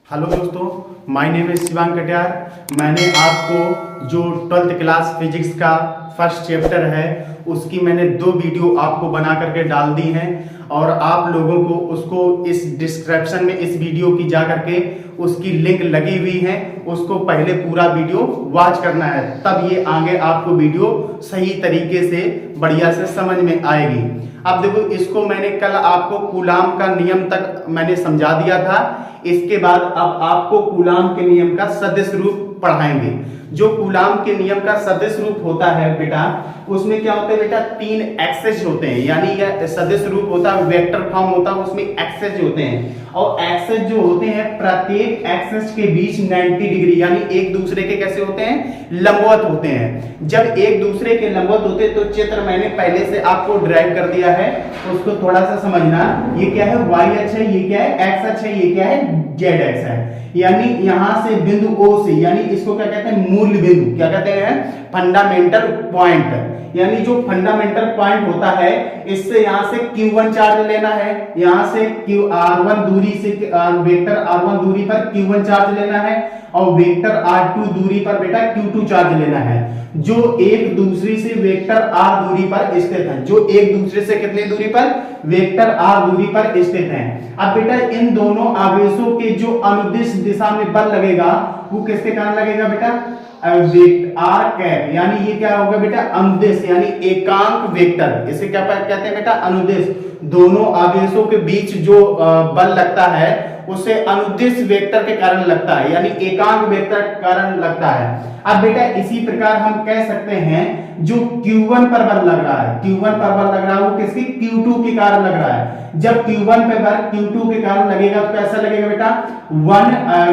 Hello दोस्तों, my name is Shivang Katiyar. मैंने आपको जो 12th क्लास फिजिक्स का फर्स्ट चैप्टर है उसकी मैंने 2 वीडियो आपको बना करके डाल दी हैं और आप लोगों को उसको इस डिस्क्रिप्शन में इस वीडियो की जा करके उसकी लिंक लगी हुई है, उसको पहले पूरा वीडियो वॉच करना है, तब ये आगे आपको वीडियो सही तरीके से बढ़िया से समझ में आएगी। अब देखो, इसको मैंने कल आपको कूलाम का नियम तक मैंने समझा दिया था। इसके बाद अब आपको कूलाम के नियम का सदिश रूप पढ़ाएंगे। जो कूलाम के नियम का सदिश रूप होता है बेटा, उसमें क्या होता है बेटा, 3 एक्सेस होते हैं, यानी यह सदिश रूप होता है, वेक्टर फॉर्म होता है, उसमें एक्सेस होते हैं और एक्सेस जो होते हैं प्रत्येक एक्सेस के बीच 90 डिग्री यानी एक दूसरे के कैसे होते हैं, लंबवत होते हैं। जब एक दूसरे के लंबवत होते हैं तो चित्र मैंने पहले से आपको ड्राइव कर दिया है, उसको थोड़ा सा समझना। ये क्या है, वाई अक्ष है, ये क्या है, एक्स अक्ष है, ये क्या है, जेड अक्ष है। यानी यहां से बिंदु O से, यानी इसको क्या कहते हैं, मूल बिंदु, क्या कहते हैं, फंडामेंटल पॉइंट। यानी जो फंडामेंटल पॉइंट होता है, इससे यहां से Q1 चार्ज लेना है, यहां से R1 दूरी से वेक्टर R1 दूरी पर Q1 चार्ज लेना है और वेक्टर R2 दूरी पर बेटा Q2 चार्ज लेना है, जो एक दूसरे से वेक्टर R दूरी पर स्थित है, जो एक दूसरे से कितनी दूरी पर, वेक्टर R दूरी पर स्थित है। अब बेटा इन दोनों आवेशों के जो अनुदिश दिशा में बल लगेगा वो किसके कारण लगेगा बेटा, आर कैप, यानी ये क्या होगा बेटा, अनुदिश यानी एकांक वेक्टर, इसे क्या कहते हैं बेटा, अनुदिश। दोनों आवेशों के बीच जो बल लगता है उसे अनुदिश वेक्टर के कारण लगता है, यानी एकांक वेक्टर के कारण लगता है। अब बेटा इसी प्रकार हम कह सकते हैं जो Q1 पर बल लग रहा है, Q1 पर बल लग रहा है वो किसकी, Q2 के कारण लग रहा है। जब Q1 पे बल Q2 के कारण लगेगा तो कैसा लगेगा बेटा, 1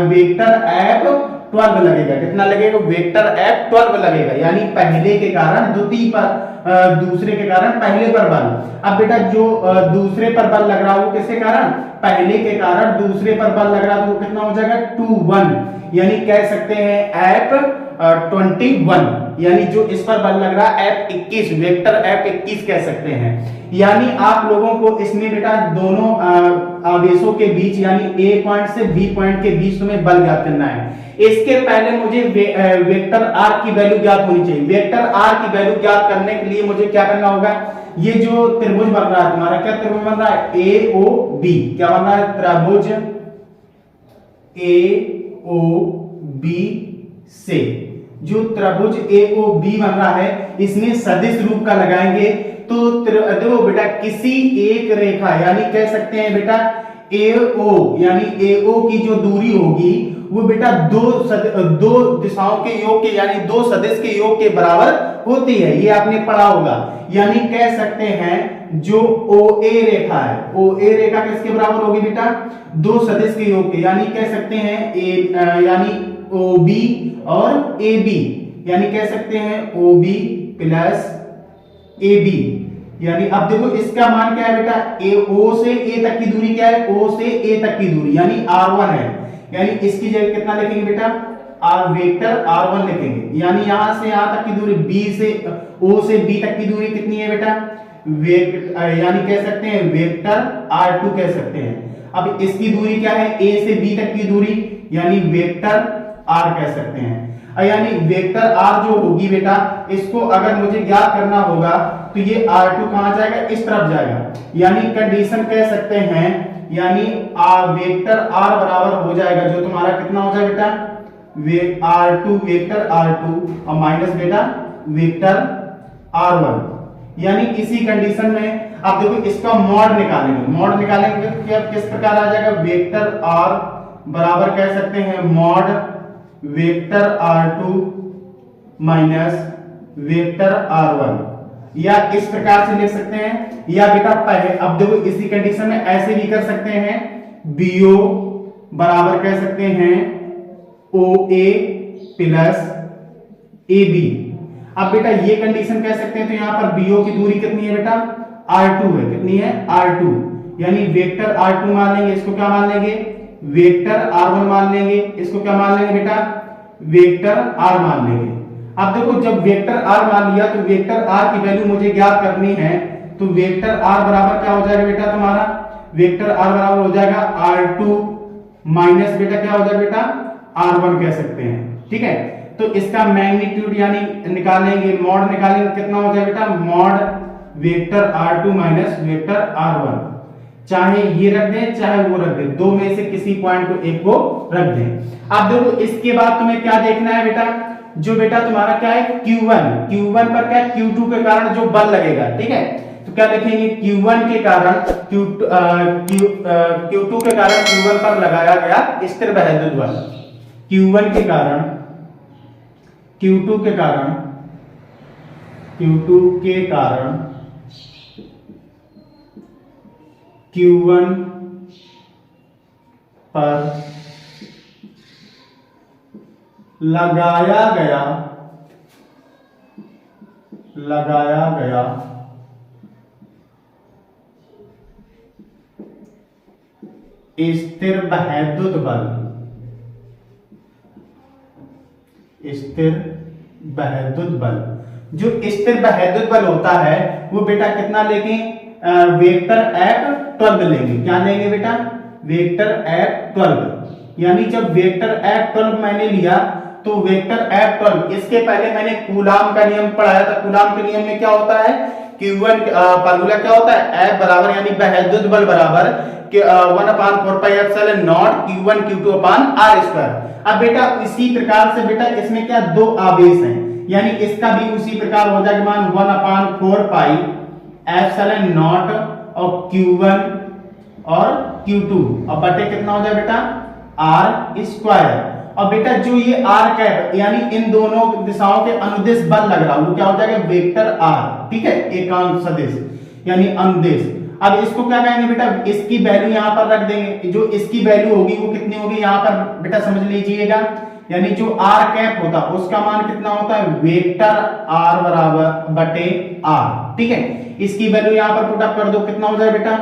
वेक्टर F12 लगेगा। कितना लगेगा, वेक्टर F12 लगेगा, यानी पहले के कारण द्वितीय पर, दूसरे के कारण पहले पर बल। अब बेटा जो दूसरे पर बल लग रहा है वो किसके कारण, पहले के कारण दूसरे पर बल लग रहा है, तो कितना हो जाएगा, 2 1, यानी कह सकते हैं F21, यानी जो इस पर बल लग रहा है F21, वेक्टर F21 कह सकते हैं। यानी आप लोगों को इसमें बेटा दोनों आवेशों के बीच यानी A पॉइंट से B पॉइंट के बीच तुम्हें बल ज्ञात करना है। इसके पहले मुझे वेक्टर R की वैल्यू ज्ञात होनी चाहिए। वेक्टर R की वैल्यू ज्ञात करने के लिए मुझे क्या करना होगा, ये जो त्रिभुज बन रहा है तुम्हारा, क्या त्रिभुज बन रहा है, AOB, क्या बन रहा है, त्रिभुज AOB से जो त्रिभुज AOB बन रहा है इसमें सदिश रूप का लगाएंगे तो देखो बेटा किसी एक रेखा यानी कह सकते हैं बेटा AO, यानी AO की जो दूरी होगी वो बेटा दो दिशाओं के योग के यानी 2 सदिश के योग के बराबर होती है, ये आपने पढ़ा होगा। यानी कह सकते हैं जो OA रेखा है, OA रेखा किसके बराबर होगी बेटा, 2 सदिश के योग के, यानी कह सकते हैं यानी OB और AB, यानी कह सकते हैं OB प्लस AB। यानी अब देखो इसका मान क्या है बेटा, O से A तक की दूरी क्या है, O से A तक की दूरी यानी R1 है, यानी इसकी जगह कितना लिखेंगे बेटा, वेक्टर R1 लिखेंगे। यानी यहां से यहां तक की दूरी O से B तक की दूरी कितनी है बेटा, यानी कह सकते हैं वेक्टर R2 कह सकते हैं। अब इसकी दूरी क्या है, A से B तक की दूरी यानी वेक्टर R कह सकते हैं। यानी वेक्टर R जो होगी बेटा, इसको अगर मुझे ज्ञात करना होगा तो ये R2 कहां जाएगा, इस तरफ जाएगा। यानी कंडीशन कह सकते हैं, यानी वेक्टर R बराबर हो जाएगा जो तुम्हारा कितना हो जाएगा बेटा, R2 वेक्टर R2 और माइनस बेटा वेक्टर R1। यानी इसी कंडीशन में आप देखो इसका मॉड निकालेंगे तो क्या किस प्रकार आ जाएगा, वेक्टर R बराबर कह सकते हैं mod vector R2 minus vector R1, या इस प्रकार से लिख सकते हैं, या बेटा पहले अब देखो इसी कंडीशन में ऐसे भी कर सकते हैं, BO बराबर कह सकते हैं OA प्लस AB। अब बेटा ये कंडीशन कह सकते हैं तो यहां पर BO की दूरी कितनी है बेटा, R2 है, कितनी है, R2, यानी वेक्टर R2 मान लेंगे, इसको क्या मान लेंगे, वेक्टर R1 मान लेंगे, इसको क्या मान लेंगे बेटा, वेक्टर R मान लेंगे। अब देखो जब वेक्टर R मान लिया तो वेक्टर R की वैल्यू मुझे ज्ञात करनी है, तो वेक्टर R बराबर क्या हो जाएगा बेटा तुम्हारा, वेक्टर R बराबर हो जाएगा R2 माइनस बेटा क्या हो जाएगा बेटा R1 कह सकते हैं। ठीक है, तो इसका मैग्नीट्यूड यानी निकालेंगे, मॉड निकालेंगे, कितना हो जाएगा बेटा mod vector R2 minus vector R1। चाहे ये रख दें चाहे वो रख दें, दो में से किसी पॉइंट को एक को रख दें। अब देखो इसके बाद तुम्हें क्या देखना है बेटा, जो बेटा तुम्हारा क्या है Q1 पर क्या Q2 के कारण जो बल लगेगा। ठीक है, तो क्या लिखेंगे Q1 के कारण Q2 के कारण Q1 पर लगाया गया स्थिर वैद्युत बल। Q1 के कारण Q2 के कारण Q1 पर लगाया गया स्थिर वैद्युत बल, जो स्थिर वैद्युत बल होता है वो बेटा कितना लेंगे, वेक्टर F12 लेंगे। क्या लेंगे बेटा वेक्टर F12। यानी जब वेक्टर F12 मैंने लिया तो वेक्टर F12, इसके पहले मैंने कूलाम का नियम पढ़ाया था। कूलाम के नियम में क्या होता है, Q1 फार्मूला क्या होता है, F बराबर यानी वैद्युत बल बराबर 1/4 pi epsilon not Q1 Q2 upon R square. अब बेटा इसी प्रकार से बेटा इसमें क्या दो आवेश हैं, यानी इसका भी उसी प्रकार हो जाएगा मान 1/4 पाई एप्सिलॉन नॉट और Q1 और Q2 और बटे कितना हो जाए बेटा R स्क्वायर। और बेटा जो ये R कैप यानी इन दोनों दिशाओं के अनुदिश बल लग रहा है वो क्या हो जाएगा वेक्टर R। ठीक है, एकांक सदिश यानी अनुदिश। अब इसको क्या कहेंगे बेटा, इसकी वैल्यू यहां पर रख देंगे, जो इसकी वैल्यू होगी वो कितनी होगी यहां पर बेटा समझ लीजिएगा। यानी जो R कैप होता है उसका मान कितना होता है वेक्टर R बराबर बटे R। ठीक है, इसकी वैल्यू यहां पर पुट अप कर दो, कितना हो जाएगा बेटा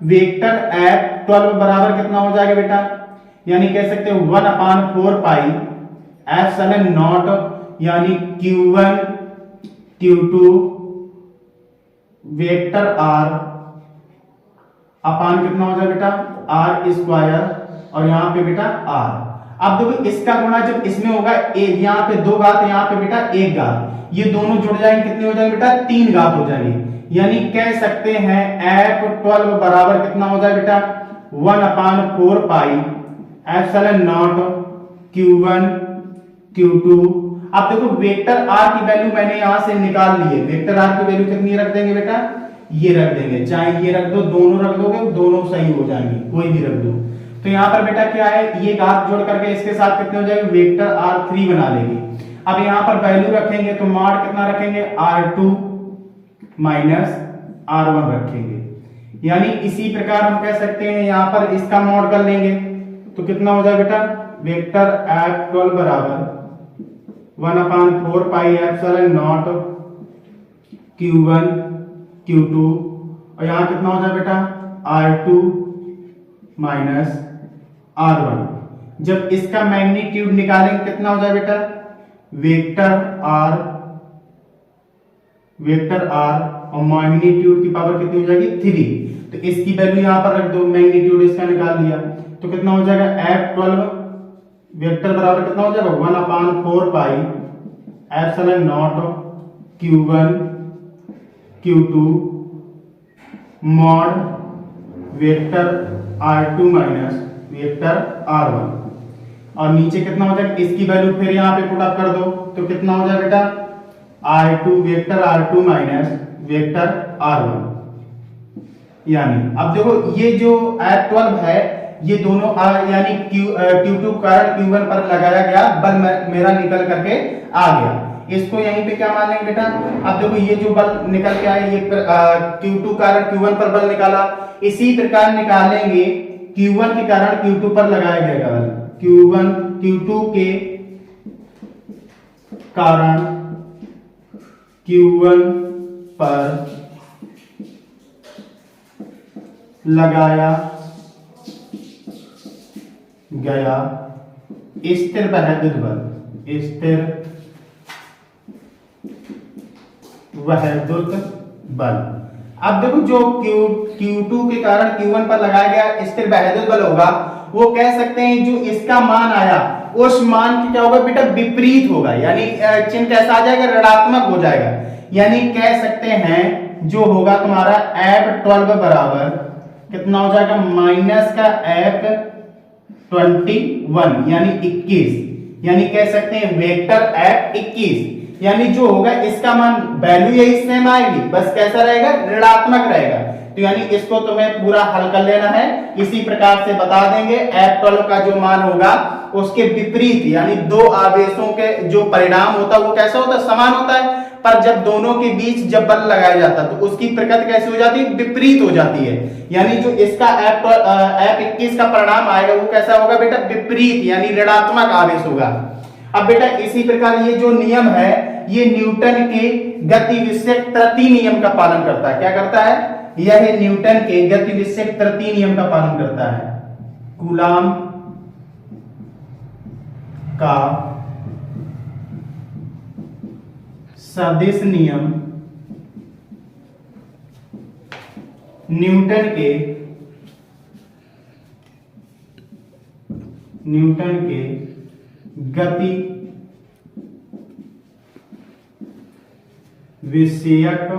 वेक्टर F12 बराबर कितना हो जाएगा बेटा, यानी कह सकते हो 1/4 पाई एप्सिलॉन नॉट यानी Q1 Q2 वेक्टर R अपान कितना हो जाएगा बेटा R स्क्वायर और यहाँ पे बेटा R। अब देखो इसका गुणा जब इसमें होगा एक, यहाँ पे 2 घात, यहाँ पे बेटा 1 घात, ये दोनों जुड़ जाएंगे, कितने हो जाएंगे बेटा 3 घात हो जाएंगे। यानी कह सकते हैं F12 बराबर कितना हो जाए बेटा 1/4 pi epsilon not Q1 Q2। अब देखो वेक्टर R की वैल्यू मैंने यहां से निकाल ली है, वेक्टर R की वैल्यू कितनी रख देंगे बेटा ये रख देंगे, चाहे ये रख दो, दोनों रख दोगे दोनों सही हो जाएंगे, कोई भी रख दो। तो यहाँ पर बेटा क्या है, ये घात जोड़ करके इसके साथ कितने हो जाएंगे वेक्टर R3 बना लेंगे। अब यहाँ पर वैल्यू रखेंगे तो मॉड कितना रखेंगे R2 माइनस R1 रखेंगे। यानी इसी प्रकार हम कह सकते हैं यहाँ पर इसका मॉड कर लेंगे तो कितना हो जाए बेटा वेक्टर F12 बराबर 1/4 pi epsilon not Q1 Q2 और यहाँ कितना हो जाए बेटा R2 माइनस R1। जब इसका मैग्नीट्यूड निकालेंगे कितना हो जाए बेटा वेक्टर R और मैग्नीट्यूड की पावर कितनी हो जाएगी 3। तो इसकी वैल्यू यहां पर रख दो, मैग्नीट्यूड इसका निकाल लिया तो कितना हो जाएगा F12 वेक्टर बराबर कितना हो जाएगा 1/4 pi epsilon not Q1 Q2 mod vector R2 minus vector R1 और नीचे कितना हो जाएगा इसकी वैल्यू फिर यहाँ पे पुट अप कर दो तो कितना हो जाए बेटा R2 vector R2 minus vector R1। यानी अब देखो ये जो F12 है ये दोनों यानी Q2 कारण Q1 पर लगाया गया बल मेरा निकल करके आ गया, इसको यहीं पे क्या मान लेंगे बेटा। अब देखो ये जो बल निकल के आया ये Q2 कारण Q1 पर बल निकाला, इसी प्रकार निकालेंगे Q1 के कारण Q2 पर लगाया गया बल, Q2 के कारण Q1 पर लगाया गया स्थिर वैद्युत बल, स्थिर वैद्युत बल। अब देखो जो Q2 के कारण Q1 पर लगाया गया स्थिर वैद्युत बल होगा वो कह सकते हैं जो इसका मान आया उस मान की क्या होगा बेटा, विपरीत होगा, यानी चिन्ह कैसा आ जाएगा, ऋणात्मक हो जाएगा। यानी कह सकते हैं जो होगा तुम्हारा F12 बराबर कितना हो जाएगा, माइनस का F21 यानी 21, यानी कह सकते हैं वेक्टर F21, यानी जो होगा इसका मान वैल्यू यही सेम आएगी, बस कैसा रहेगा, ऋणात्मक रहेगा। तो यानी इसको तुम्हें पूरा हल कर लेना है, इसी प्रकार से बता देंगे F12 का जो मान होगा उसके विपरीत, यानी दो आवेशों के जो परिणाम होता है वो कैसा होता है, समान होता है, पर जब दोनों के बीच जब बल लगाया जाता है तो उसकी प्रकृति कैसी हो जाती है, विपरीत हो जाती है। यानी जो इसका F21 का परिणाम आएगा वो कैसा होगा बेटा, विपरीत, यानी ऋणात्मक आवेश होगा। अब बेटा इसी प्रकार ये जो नियम है ये न्यूटन के गतिविषयक तृतीय नियम का पालन करता है। क्या करता है, यह न्यूटन के गतिविषयक तृतीय नियम का पालन करता है। कूलाम का सदिश नियम न्यूटन के गति विषयक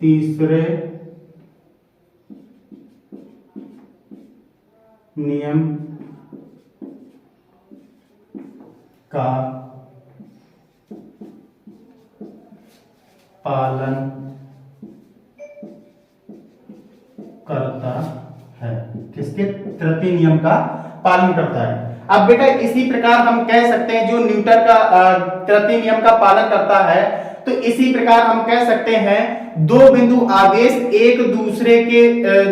तीसरे नियम का पालन करता है। किसके, तृतीय नियम का पालन करता है। अब बेटा इसी प्रकार हम कह सकते हैं जो न्यूटन का तृतीय नियम का पालन करता है, तो इसी प्रकार हम कह सकते हैं दो बिंदु आवेश एक दूसरे के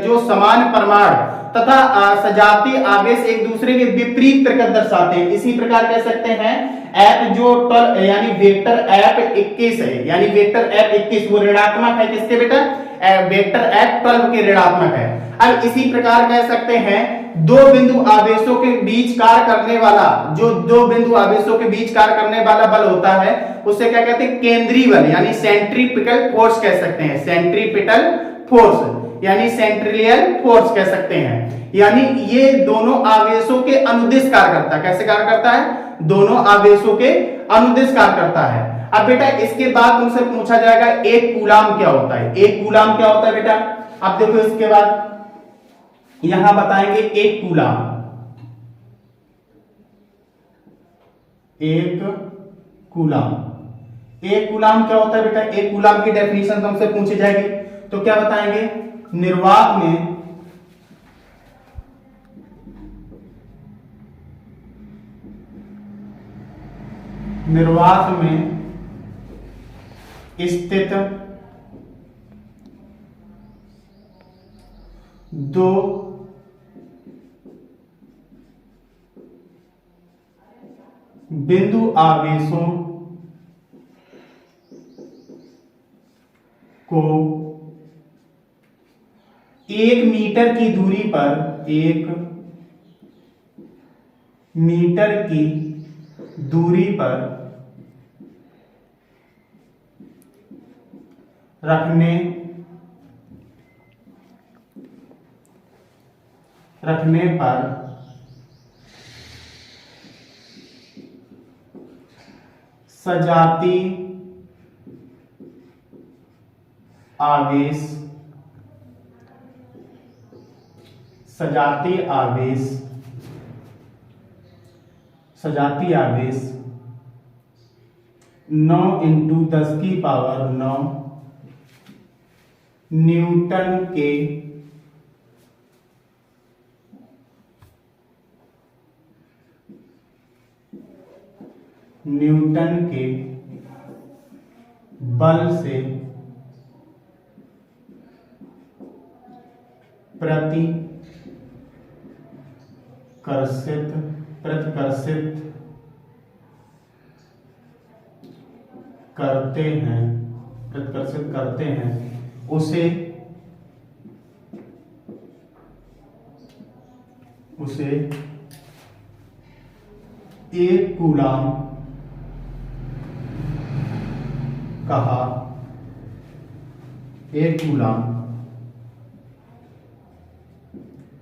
जो समान परिमाण तथा सजातीय आवेश एक दूसरे के विपरीत प्रकृति दर्शाते हैं। इसी प्रकार कह सकते हैं F जो यानी वेक्टर F21 है, यानी वेक्टर F21 वो ऋणात्मक है किसके बेटा, वेक्टर F12 के ऋणात्मक है। अब इसी प्रकार कह सकते हैं दो बिंदु आवेशों के बीच कार्य करने वाला, जो दो बिंदु आवेशों के बीच कार्य करने वाला बल होता है उसे क्या कहते हैं, केंद्रीय बल, यानी सेंट्रीपिटल फोर्स कह सकते हैं। सेंट्रीपिटल फोर्स यानी सेंट्रिलियल फोर्स कह सकते हैं। यानी ये दोनों आवेशों के अनुदिश कार्य करता है। कैसे कार्य करता है, दोनों आवेशों के अनुदिश कार्य करता है। अब बेटा इसके बाद तुमसे पूछा जाएगा एक कूलाम क्या होता है। एक कूलाम क्या होता है बेटा, अब देखो इसके बाद यहां बताएंगे एक कूलाम। एक कूलाम क्या होता है बेटा, एक कूलाम की डेफिनेशन तुमसे पूछी जाएगी तो क्या बताएंगे, निर्वात में स्थित दो बिंदु आवेशों को 1 मीटर की दूरी पर 1 मीटर की दूरी पर रखने पर सजातीय आवेश 9 × 10⁹ न्यूटन के बल से प्रतिकर्षित करते हैं उसे एक कूलाम कहा, 1 कूलाम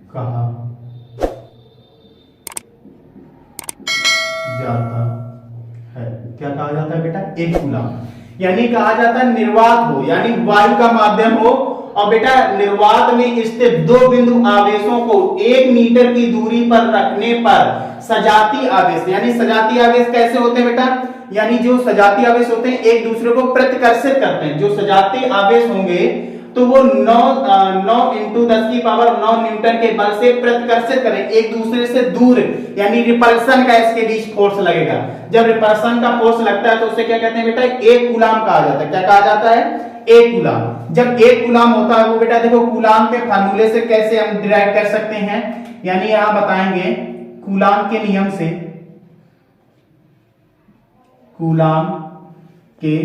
कहा जाता है। क्या कहा जाता है बेटा? 1 कूलाम। यानी कहा जाता है निर्वात हो, यानी वायु का माध्यम हो, और बेटा निर्वात में स्थित 2 बिंदु आवेशों को 1 मीटर की दूरी पर रखने पर सजातीय आवेश, यानी सजातीय आवेश कैसे होते हैं बेटा? यानी जो सजातीय आवेश होते हैं एक दूसरे को प्रतिकर्षित करते हैं। जो सजातीय आवेश होंगे तो वो 9 इंटू 10 की पावर 9 न्यूटन के बल से प्रतिकर्षित करें एक दूसरे से दूर, यानी रिपल्सन का इसके बीच फोर्स लगेगा। जब रिपल्सन का फोर्स लगता है तो उसे क्या कहते हैं बेटा? 1 कूलाम कहा जाता है। क्या कहा जाता है? 1 कूलाम। जब 1 कूलाम होता है वो बेटा देखो कूलाम के फार्मूले से कैसे हम डिराइव कर सकते हैं, यानी यहां बताएंगे कूलाम के नियम से, कूलाम के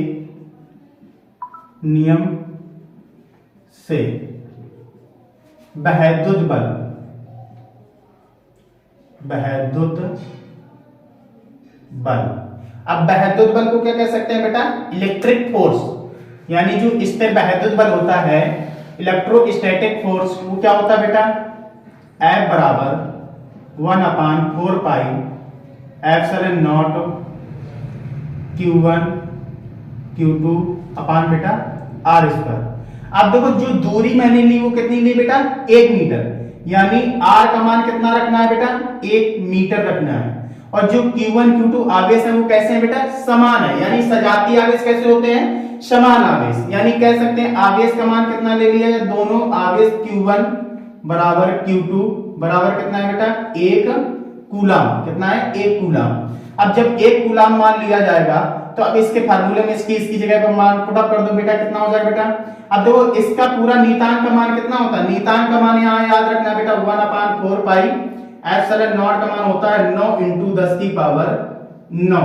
नियम से वैद्युत बल, वैद्युत बल। अब वैद्युत बल को क्या कह सकते हैं बेटा? Electric force. यानी जो स्थिर वैद्युत बल होता है, इलेक्ट्रोस्टैटिक फोर्स, वो क्या होता है बेटा? F बराबर 1/4 pi epsilon not Q1 Q2 अपान बेटा R स्क्वायर। अब देखो जो दूरी मैंने ली वो कितनी ली बेटा? 1 मीटर, यानी R का मान कितना रखना है बेटा? 1 मीटर रखना है। और जो Q1 Q2 आवेश है वो कैसे है बेटा? समान है। यानी सजातीय आवेश कैसे होते हैं? समान आवेश। यानी कह सकते हैं आवेश का मान कितना ले लिया है? दोनों आवेश Q1 बराबर Q2 बराबर कितना है बेटा? 1 कूलाम। कितना है? 1 कूलाम। अब जब 1 कूलाम मान लिया जाएगा तो अब इसके फार्मूले में इसकी जगह पर मान पुट अप कर दो बेटा, कितना हो जाएगा बेटा? अब देखो इसका पूरा नीतांक का मान कितना होता है? नीतांक का मान यहाँ याद रखना बेटा 1/4 पाई एप्सिलॉन नॉट का मान होता है 9 इंटू 10 की पावर 9।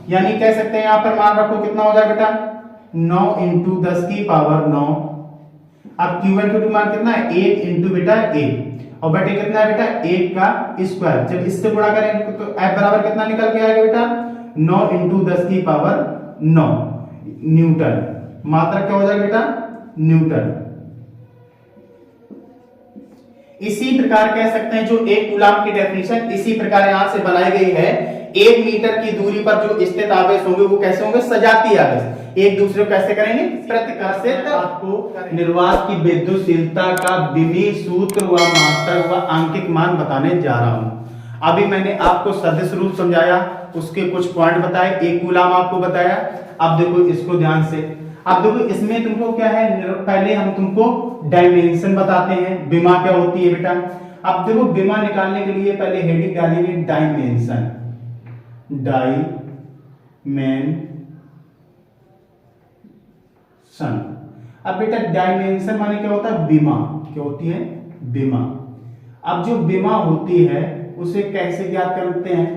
यानी कह सकते हैं यहाँ पर मान रखो कितना हो जाएगा बेटा? 9 इंटू 10 की पावर 9। अब Q1 Q2 मान कितना है? 1 इंटू बेटा 1, और बेटे कितना है बेटा? 1 का स्क्वायर। जब इससे गुणा करेंगे तो F बराबर कितना निकल के आएगा बेटा? 9 इंटू 10 की पावर 9 न्यूटन। मात्रा क्या हो जाएगा बेटा? न्यूटन। इसी प्रकार कह सकते हैं जो 1 कूलाम की डेफिनेशन इसी प्रकार यहां से बनाई गई है। 1 मीटर की दूरी पर जो स्थित आवेश होंगे वो कैसे होंगे? सजातीय आवेश। एक दूसरे को कैसे करेंगे? प्रतिकर्षित। आपको निर्वात की विद्युतशीलता का विमीय सूत्र व मात्रा व आंकिक मान बताने जा रहा हूं। अभी मैंने आपको सदिश रूप समझाया, उसके कुछ पॉइंट बताए, 1 कूलाम आपको बताया। अब देखो इसको ध्यान से। अब देखो इसमें तुमको क्या है, पहले हम तुमको डायमेंशन बताते हैं, विमा क्या होती है बेटा। अब देखो विमा निकालने के लिए पहले हेडिंग डालेंगे डायमेंशन, डायमेंशन। अब बेटा डायमेंशन माने क्या होता है? विमा। क्या होती है? विमा। अब जो विमा होती है उसे कैसे ज्ञात करते हैं?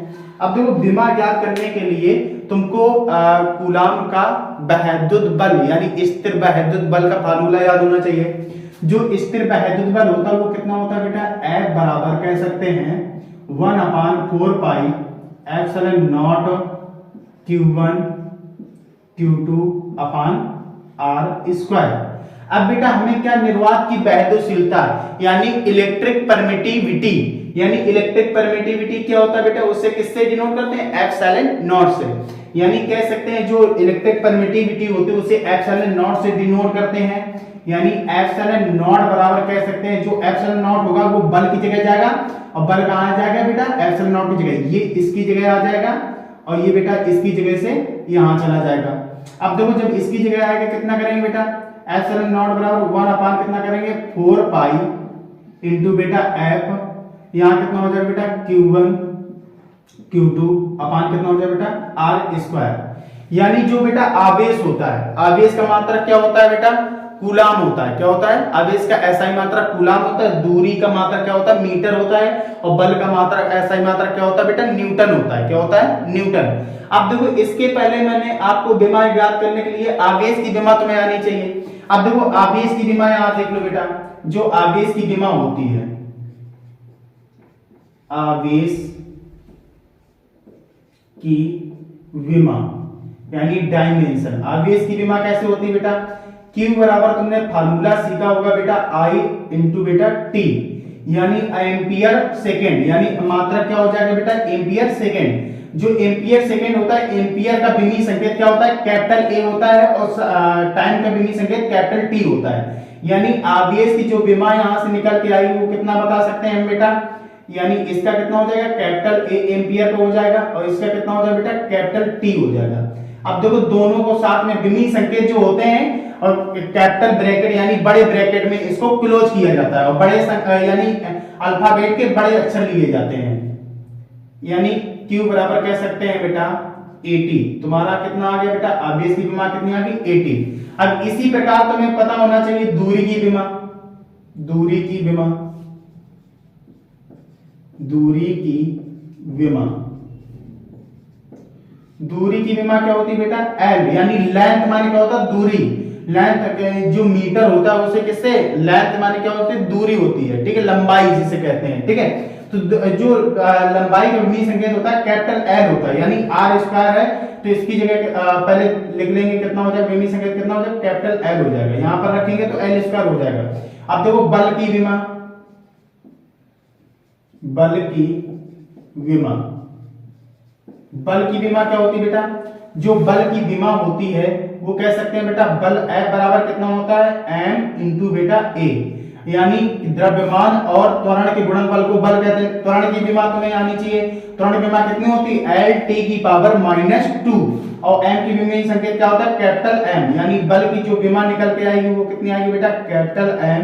अब देखो विमा ज्ञात करने के लिए तुमको कूलाम का वैद्युत बल यानी स्थिर वैद्युत बल का फार्मूला याद होना चाहिए। जो स्थिर वैद्युत बल होता है वो कितना होता है बेटा? F बराबर कह सकते हैं 1/4 pi epsilon not Q1 Q2 upon R square. अब बेटा हमें क्या निर्वात की वैद्युतशीलता यानी इलेक्ट्रिक परमिटिविटी, यानी इलेक्ट्रिक परमिटिविटी क्या होता है बेटा? उससे किससे डिनोट करते हैं? एप्सिलॉन नॉट से। यानी कह सकते हैं जो इलेक्ट्रिक परमिटिविटी होती है उसे एप्सिलॉन नॉट से डिनोट करते हैं। यानी एप्सिलॉन नॉट बराबर कह सकते हैं जो एप्सिलॉन नॉट होगा वो बल की जगह जाएगा, और बल कहां जाएगा बेटा? एप्सिलॉन नॉट की जगह, ये इसकी जगह आ जाएगा और ये बेटा इसकी जगह से यहां चला जाएगा। अब देखो जब इसकी जगह आएगा कितना करेंगे बेटा? एप्सिलॉन नॉट बराबर 1 अपान कितना करेंगे? 4 पाई इंटू बेटा F, यहां कितना हो जाएगा बेटा? Q1 Q2 अपान कितना हो जाएगा बेटा? R square. यानी जो बेटा आवेश होता है, आवेश का मात्रक क्या होता है बेटा? कूलाम होता है। क्या होता है? आवेश का SI मात्रक कूलाम होता है। दूरी का मात्रक क्या होता है? मीटर होता है। और बल का मात्रक SI मात्रक क्या होता है बेटा? न्यूटन होता है। क्या होता है? न्यूटन। अब देखो इसके पहले मैंने आपको विमा ज्ञात करने के लिए आवेश की विमा तुम्हें आनी चाहिए। अब देखो आवेश की विमा यहां देख लो बेटा, जो आवेश की विमा होती है, आवेश की विमा यानी डायमेंशन। आवेश की विमा कैसे होती है बेटा, Q बराबर तुमने फार्मूला सीखा होगा बेटा I इंटू बेटा T, यानी एम्पियर सेकेंड, यानी मात्रक क्या हो जाएगा बेटा एम्पियर सेकेंड। जो एम्पियर सेकेंड होता है, एम्पियर का विमी संकेत क्या होता है कैपिटल ए होता है, और टाइम का विमी संकेत कैपिटल टी होता है। यानी आवेश की जो विमा यहां से निकल के आई वो कितना बता सकते हैं हम बेटा, यानी इसका कितना हो जाएगा कैपिटल ए एम्पियर का हो जाएगा, और इसका कितना हो जाएगा बेटा कैपिटल टी हो जाएगा। अब देखो दोनों को साथ में विमी संकेत जो होते हैं और कैपिटल ब्रैकेट यानी बड़े ब्रैकेट में इसको क्लोज किया जाता है, और बड़े यानी अल्फाबेट के बड़े अक्षर लिए जाते हैं, यानी Q बराबर कह सकते हैं बेटा 80। तुम्हारा कितना आ गया बेटा आवेश की विमा कितनी आ गई 80। अब इसी प्रकार तुम्हें पता होना चाहिए दूरी की विमा। दूरी की विमा, दूरी की विमा, दूरी की विमा क्या होती है बेटा L, यानी लेंथ माने क्या होता है दूरी। लेंथ जो मीटर होता है उसे किससे लेंथ माने क्या होती है दूरी होती है, ठीक है, लंबाई जिसे कहते हैं, ठीक है। तो जो लंबाई का विमी संकेत होता है कैपिटल L होता है, यानी R स्क्वायर है तो इसकी जगह पहले लिख लेंगे कितना हो जाएगा विमी संकेत कितना हो जाएगा कैपिटल L हो जाएगा, यहां पर रखेंगे तो L स्क्वायर हो जाएगा। अब देखो बल की विमा, बल की विमा, बल की विमा क्या होती है बेटा, जो बल की विमा होती है वो कह सकते हैं बेटा बल F बराबर कितना होता है m इंटू बेटा A, यानी द्रव्यमान और त्वरण के गुणनफल को बल कहते हैं। त्वरण की विमा तुम्हें आनी चाहिए, त्वरण की विमा कितनी होती है L t की पावर -2, और m की विमा संकेत क्या होता है कैपिटल M, यानी बल की जो विमा निकल के आएगी वो कितनी आएगी बेटा कैपिटल M,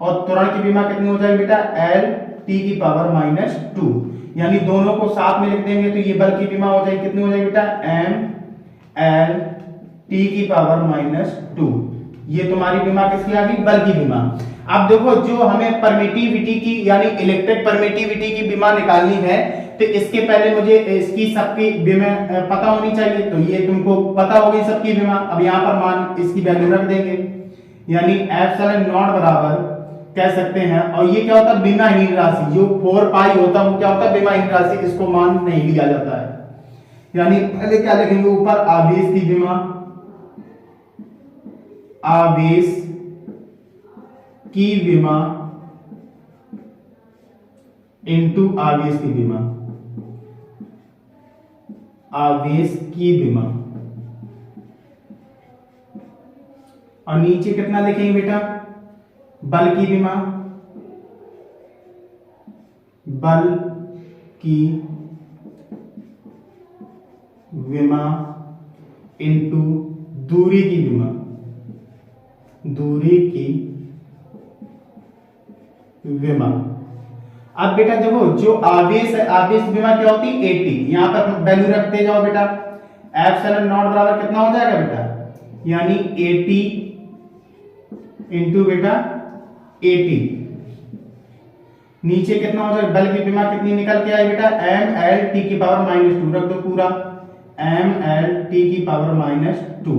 और त्वरण की विमा कितनी हो जाएगी बेटा L t की पावर -2, यानी दोनों को साथ में लिख देंगे तो ये बल की विमा हो जाएगी कितनी हो जाएगी बेटा m l t की पावर -2। ये तुम्हारी विमा किसकी आ गई बल की विमा। अब देखो जो हमें परमिटिविटी की यानी इलेक्ट्रिक परमिटिविटी की विमा निकालनी है तो इसके पहले मुझे इसकी सबकी विमा पता होनी चाहिए, तो ये तुमको पता होगी सबकी विमा। अब यहाँ पर मान इसकी वैल्यू रख देंगे, यानी एप्सिलॉन नॉट बराबर कह सकते हैं, और ये क्या होता है विमाहीन राशि, जो 4 पाई होता है वो क्या होता है विमाहीन राशि, इसको मान नहीं लिया जाता है। यानी पहले क्या लिखेंगे ऊपर आवेश की विमा, आवेश की विमा इनटू आवेश की विमा, आवेश की विमा, और नीचे कितना लिखेंगे बेटा बल की विमा, बल की विमा इनटू दूरी की विमा, दूरी की विमा। अब बेटा देखो जो आवेश है आवेश विमा क्या होती है 80, यहां पर वैल्यू रखते जाओ बेटा, एप्सिलॉन नॉट बराबर कितना हो जाएगा बेटा यानी 80 इंटू बेटा 80, नीचे कितना हो जाएगा बल की विमा कितनी निकल के आई बेटा m l t की पावर -2 रख दो पूरा m l t की पावर -2।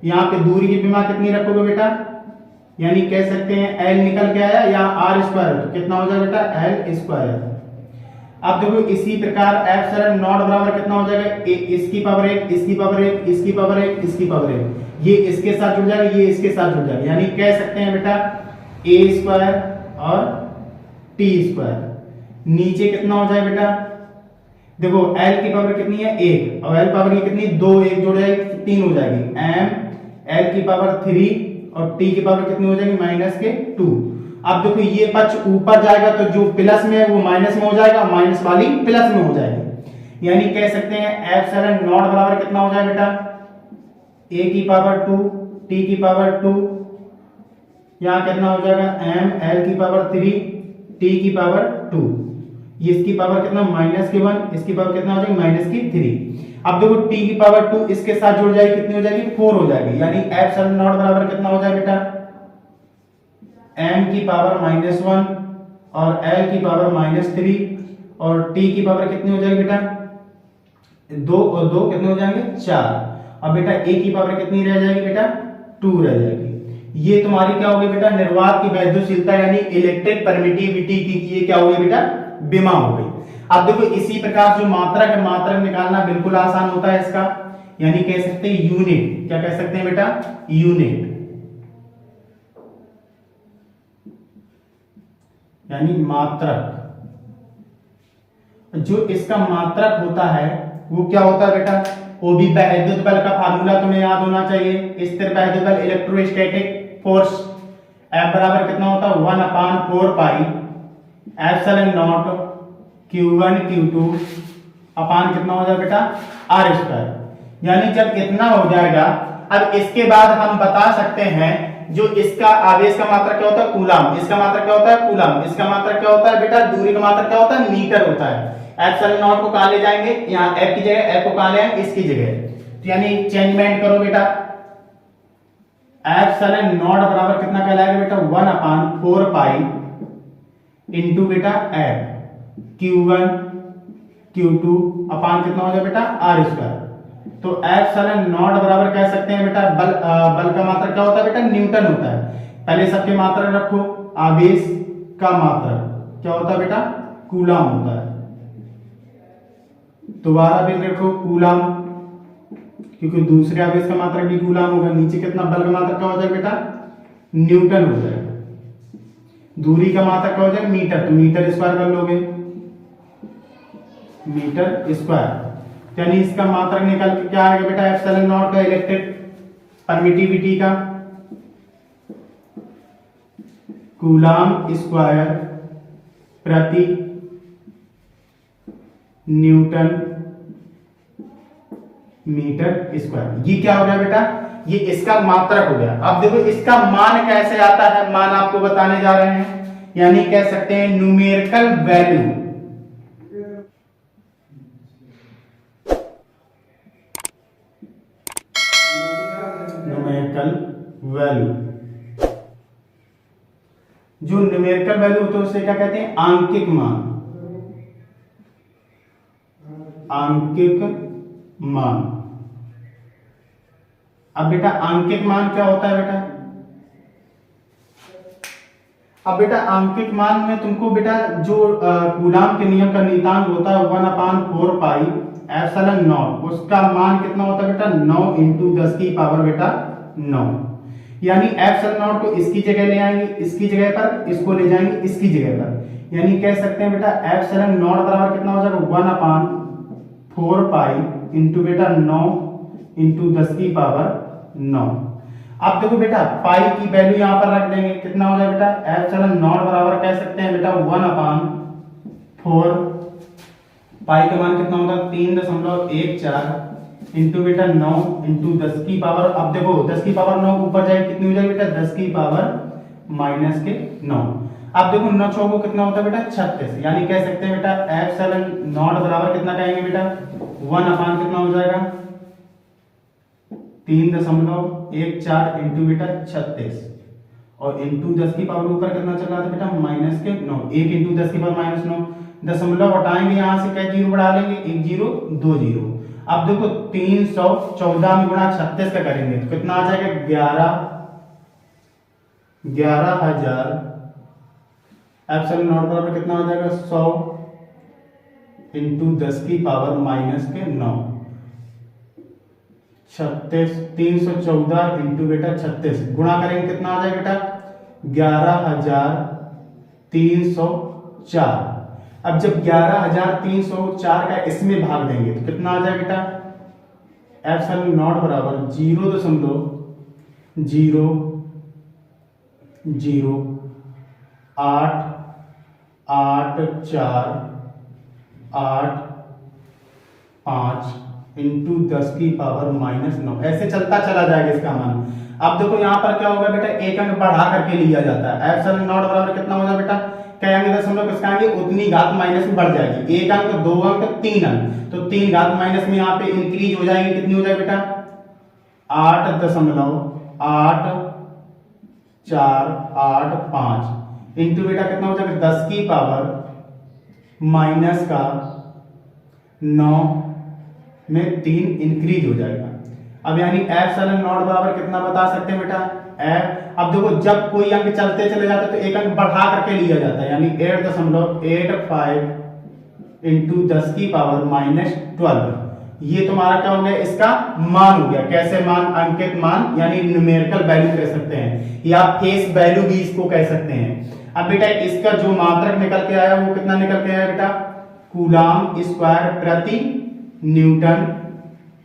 यहाँ पे दूरी की विमा कितनी रखोगे बेटा, यानी कह सकते हैं l निकल के आया या r स्क्वायर तो कितना हो जाएगा बेटा l स्क्वायर। अब देखो इसी प्रकार एप्सिलॉन नॉट बराबर कितना हो जाएगा इसकी पावर 1 इसकी पावर 1 इसकी पावर 1 इसकी पावर 1, ये इसके साथ जुड़ जाएगा ये इसके साथ जुड़ जाएगा, यानी कह सकते हैं बेटा a स्क्वायर और t स्क्वायर। नीचे कितना हो जाएगा बेटा देखो l की पावर कितनी है 1 और l पावर की कितनी 2, 1 जोड़ जाएगी 3 हो जाएगी m l की पावर 3 और t की पावर कितनी हो जाएगी -2। अब देखो ये पक्ष ऊपर जाएगा तो जो प्लस में है वो माइनस में हो जाएगा, माइनस वाली प्लस में हो जाएगी, यानी कह सकते हैं एप्सिलॉन नॉट बराबर कितना हो जाएगा बेटा a की पावर 2 t की पावर 2, यहाँ कितना हो जाएगा m l की पावर 3 t की पावर 2, ये इसकी पावर कितना -1 इसकी पावर कितना हो जाएगी -3। अब देखो t की पावर 2 इसके साथ जुड़ जाएगी कितनी हो जाएगी 4 हो जाएगी, यानी एप्सिलॉन नॉट बराबर कितना हो जाएगा बेटा m की पावर -1 और l की पावर -3 और t की पावर कितनी हो जाएगी बेटा 2 और 2 कितने हो जाएंगे 4। अब बेटा a की पावर कितनी रह जाएगी बेटा 2 रह जाएगी। ये तुम्हारी क्या होगी बेटा निर्वात की वैद्युशीलता यानी इलेक्ट्रिक परमिटिविटी की ये क्या होगी बेटा विमा हो गई। अब देखो इसी प्रकार जो मात्रक है मात्रक निकालना बिल्कुल आसान होता है इसका, यानी कह सकते हैं यूनिट। क्या कह सकते हैं बेटा? यूनिट, यानी मात्रक। जो इसका मात्रक होता है वो क्या होता है बेटा? वो भी वैद्युत बल का फार्मूला तुम्हें याद होना चाहिए। स्थिर वैद्युत बल इलेक्ट्रोस्टैटिक फोर्स F बराबर कितना होता है? 1/4 pi epsilon not Q1 Q2 अपान कितना हो जाएगा बेटा? R square. यानी जब इतना हो जाएगा, अब इसके बाद हम बता सकते हैं जो इसका आवेश का मात्रक क्या होता है? कूलम। इसका मात्रक क्या होता है? कूलम। इसका मात्रक क्या होता है बेटा? दूरी का मात्रक क्या होता है? मीटर होता है। एप्सिलॉन नॉट को कहां ले जाएंगे? यहाँ F की जगह F को कहां ले आएंगे? इसकी जगह। तो यानी चेंजमेंट करो बेटा, एप्सिलॉन नॉट बराबर कितना कहलाएगा बेटा? 1/4 पाई इंटू बेटा F Q1 Q2 अपान कितना हो जाए बेटा? R square. तो एप्सिलॉन नॉट बराबर कह सकते हैं बेटा बल का मात्रक क्या होता है बेटा? न्यूटन होता है। पहले सबके मात्रक रखो। आवेश का मात्रक क्या होता है बेटा? कूलम होता है। दोबारा भी रखो कूलम, क्योंकि दूसरे आवेश का मात्रक भी कूलम होगा। नीचे कितना बल का मात्रक क्या हो जाएगा बेटा? न्यूटन हो जाएगा। दूरी का मात्रक क्या हो जाएगा? मीटर। तो मीटर स्क्वायर कर लोगे, मीटर स्क्वायर। यानी इसका मात्रक निकल के क्या आएगा बेटा? एप्सिलॉन नॉट का इलेक्ट्रिक परमिटिविटी का कूलम स्क्वायर प्रति न्यूटन मीटर स्क्वायर। ये क्या हो गया बेटा? ये इसका मात्रक हो गया। अब देखो इसका मान कैसे आता है, मान आपको बताने जा रहे हैं। यानी कह सकते हैं न्यूमेरिकल वैल्यू। न्यूमेरिकल वैल्यू, जो न्यूमेरिकल वैल्यू होता है उसे क्या कहते हैं? आंकिक मान। आंकिक मान। अब बेटा आंकिक मान क्या होता है बेटा? अब बेटा आंकिक मान में तुमको बेटा जो कूलम के नियम का नियतांक होता है 1/4 पाई एप्सिलॉन नॉट, उसका मान कितना होता है बेटा? 9 × 10 की पावर बेटा 9। यानी एप्सिलॉन नॉट को इसकी जगह ले आएंगे, इसकी जगह पर, इसको ले जाएंगे इसकी जगह पर। यानी कह सकते हैं बेटा एप्सिलॉन नॉट बराबर कितना हो जाएगा? 1/4 पाई इंटू बेटा 9 × 10 की पावर 9। अब देखो बेटा पाई की वैल्यू यहां पर रख देंगे, कितना हो जाएगा बेटा? एप्सिलॉन नॉट बराबर कह सकते हैं बेटा 1/4 पाई का मान कितना होगा? 3.14 इंटू बेटा 9 × 10 की पावर। अब देखो 10 की पावर 9 ऊपर जाएगी, कितनी हो जाएगी बेटा? 10 की पावर -9। अब देखो 9 चौको कितना होता है बेटा? 36। यानी कह सकते हैं बेटा एप्सिलॉन नॉट बराबर कितना कहेंगे बेटा? 1 कितना हो जाएगा? 3.14 इंटू बेटा 36 और इंटू 10 की पावर ऊपर कितना चल रहा था बेटा? -9। 1 × 10 की पावर -9। दशमलव हटाएंगे यहां से, क्या जीरो बढ़ा लेंगे? 1 0 2 0। अब देखो 314 में गुणा 36 का करेंगे तो कितना आ जाएगा? 11,000 एप्सिलॉन नॉट बराबर कितना हो जाएगा? 100 इंटू 10 की पावर -9। 36 314 इंटू बेटा 36 गुणा करेंगे कितना आ जाएगा बेटा? 11,304। अब जब 11,304 का इसमें भाग देंगे तो कितना आ जाएगा बेटा? एप्सिलॉन नॉट बराबर 0.0088485 इंटू 10 की पावर -9। ऐसे चलता चला जाएगा इसका मान। अब देखो यहाँ पर क्या होगा बेटा? एक अंक बढ़ा करके लिया जाता है। एप्सिलॉन नॉट बराबर कितना हो जाएगा बेटा? कहेंगे दशमलव किसका आएंगे? उतनी घात माइनस में बढ़ जाएगी। एक अंक, 2 अंक, 3 अंक, तो 3 घात माइनस में यहाँ पे इंक्रीज हो जाएगी। कितनी हो जाएगी बेटा? 8.4485 इंटू बेटा कितना हो जाएगा? 10 की पावर -9 में 3 इंक्रीज हो जाएगा। अब यानी एप्सिलॉन नॉट बराबर कितना बता सकते हैं बेटा? अब देखो जब कोई अंक चलते चले जाते हैं तो एक अंक बढ़ा करके लिया जाता है। यानी 8.85 इंटू 10 की पावर -12 ये तुम्हारा क्या हो गया, इसका मान हो गया। कैसे मान, अंकित मान यानी न्यूमेरिकल वैल्यू कह सकते हैं, या फेस वैल्यू भी इसको कह सकते हैं। अब बेटा इसका जो मात्रक निकल के आया वो कितना निकल के आया बेटा, कूलाम स्क्वायर प्रति न्यूटन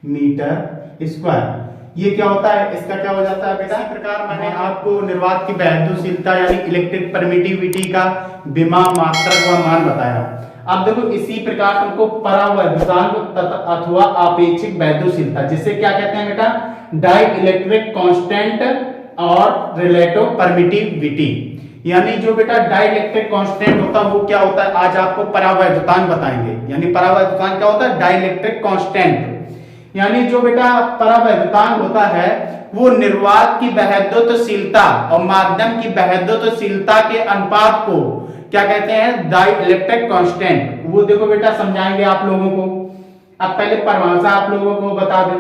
मीटर स्क्वायर। ये क्या होता है, इसका क्या हो जाता है बेटा। इसी प्रकार मैंने आपको निर्वात की वैद्युतशीलता यानी इलेक्ट्रिक परमिटिविटी का विमा, मात्रक व मान बताया। अब देखो इसी प्रकार तुमको परावैद्युतांक अथवा आपेक्षिक वैद्युतशीलता, जिसे क्या कहते हैं बेटा, डाई इलेक्ट्रिक कांस्टेंट और रिलेटिव परमिटिविटी, यानी जो बेटा डाई इलेक्ट्रिक कांस्टेंट होता है वो क्या होता है, आज आपको परावैद्युतांक बताएंगे। यानी परावैद्युतांक क्या होता है, डाई इलेक्ट्रिक कांस्टेंट, यानी जो बेटा परावैद्युतांक होता है वो निर्वात की वैद्युतशीलता और माध्यम की वैद्युतशीलता के अनुपात को क्या कहते हैं, डाई इलेक्ट्रिक कांस्टेंट। वो देखो बेटा समझाएंगे आप लोगों को। अब पहले परिभाषा आप लोगों को बता दें,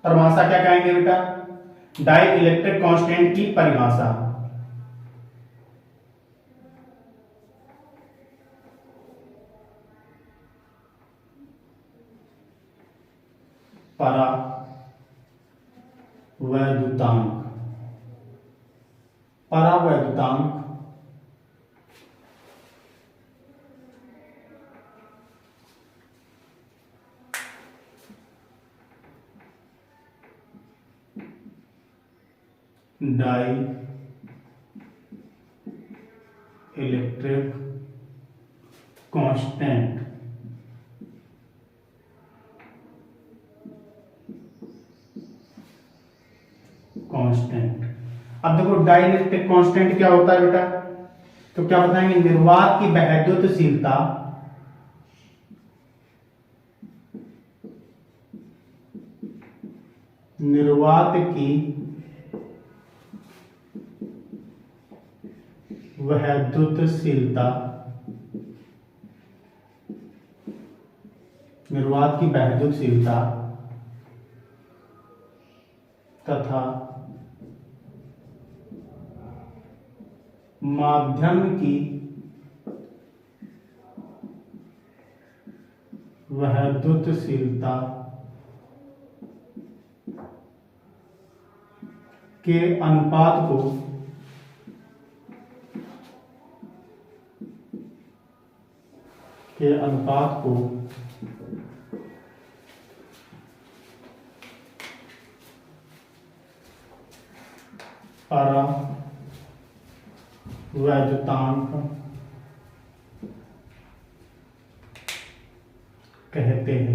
परिभाषा क्या कहेंगे बेटा, डाई इलेक्ट्रिक कांस्टेंट की परिभाषा। परावैद्युतांक, परावैद्युतांक डाई इलेक्ट्रिक कांस्टेंट कांस्टेंट। अब देखो डाई इलेक्ट्रिक कांस्टेंट क्या होता है बेटा, तो क्या बताएंगे, निर्वात की वैद्युतशीलता निर्वात की वैद्युतशीलता, निर्वात की वैद्युतशीलता तथा माध्यम की वैद्युतशीलता के अनुपात को परावैद्युतांक कहते हैं।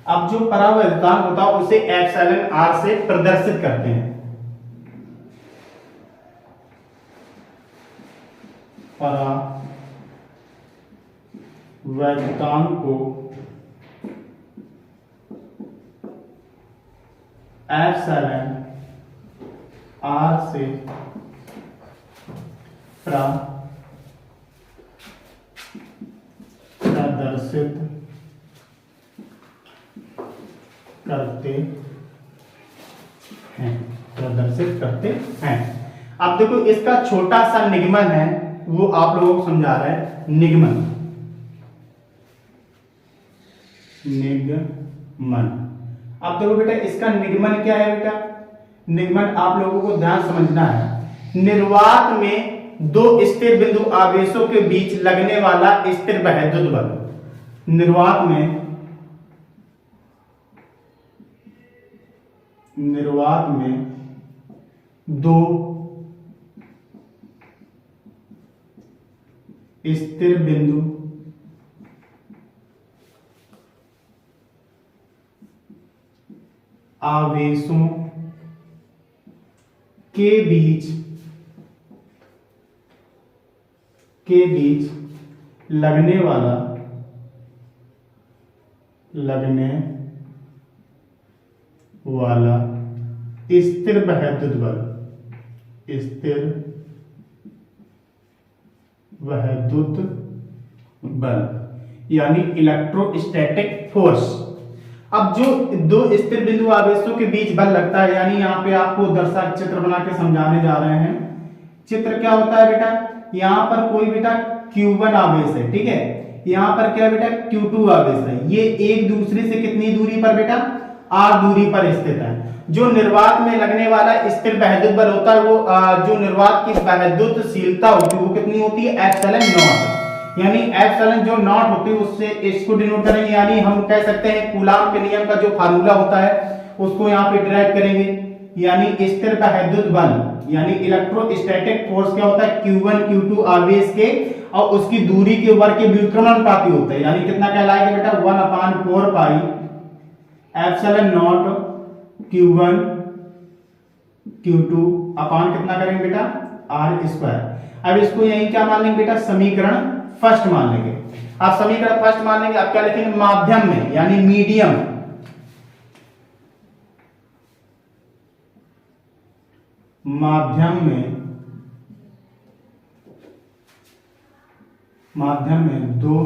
अब जो परावैद्युतांक होता है उसे एप्सिलॉन आर से प्रदर्शित करते हैं। परावैद्युतांक को एप्सिलॉन आर से प्रदर्शित करते हैं। अब देखो इसका छोटा सा निगमन है, वो आप लोगों को समझा रहा है। निगमन अब देखो बेटा इसका निगमन क्या है बेटा, निगमन आप लोगों को ध्यान समझना है। निर्वात में दो स्थिर बिंदु आवेशों के बीच लगने वाला स्थिर वैद्युत बल, निर्वात में दो स्थिर बिंदु आवेशों के बीच लगने वाला स्थिर वैद्युत बल यानी इलेक्ट्रोस्टैटिक फोर्स। अब जो दो स्थिर बिंदु आवेशों के बीच बल लगता है, यानी यहाँ पे आपको दर्शक चित्र बना के समझाने जा रहे हैं। चित्र क्या होता है बेटा, यहाँ पर कोई बेटा Q1 आवेश है, ठीक है, यहाँ पर क्या बेटा Q2 आवेश है। ये एक दूसरे से कितनी दूरी पर बेटा, r दूरी पर स्थित है। जो निर्वात में लगने वाला स्थिर वैद्युत बल होता है, वो जो निर्वात की वैद्युतशीलता होती है वो कितनी होती है, एप्सिलॉन नॉट, यानी एप्सिलॉन जो नॉट होती है उससे इसको डिनोट करेंगे, यानी हम कह सकते हैं कूलाम के नियम का जो फार्मूला होता है उसको यहाँ पे डिराइव करेंगे, यानी स्थिर वैद्युत बल यानी इलेक्ट्रोस्टैटिक फोर्स क्या होता है, Q1 Q2 आवेश के और उसकी दूरी के वर्ग के व्युत्क्रमानुपाती होता है, यानी कितना कहलाएगा बेटा 1/4 pi epsilon not Q1 Q2 अपान कितना करेंगे बेटा r स्क्वायर। अब इसको यही क्या मान लेंगे बेटा, समीकरण फर्स्ट मान लेंगे। आप समीकरण फर्स्ट मान लेंगे, आप क्या लिखेंगे, माध्यम में यानी मीडियम, माध्यम में दो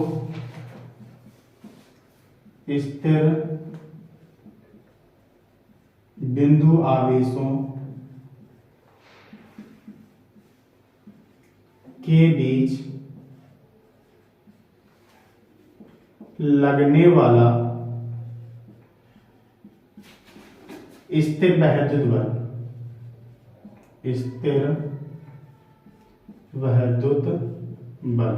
स्थिर बिंदु आवेशों के बीच लगने वाला स्थिर वैद्युत बल,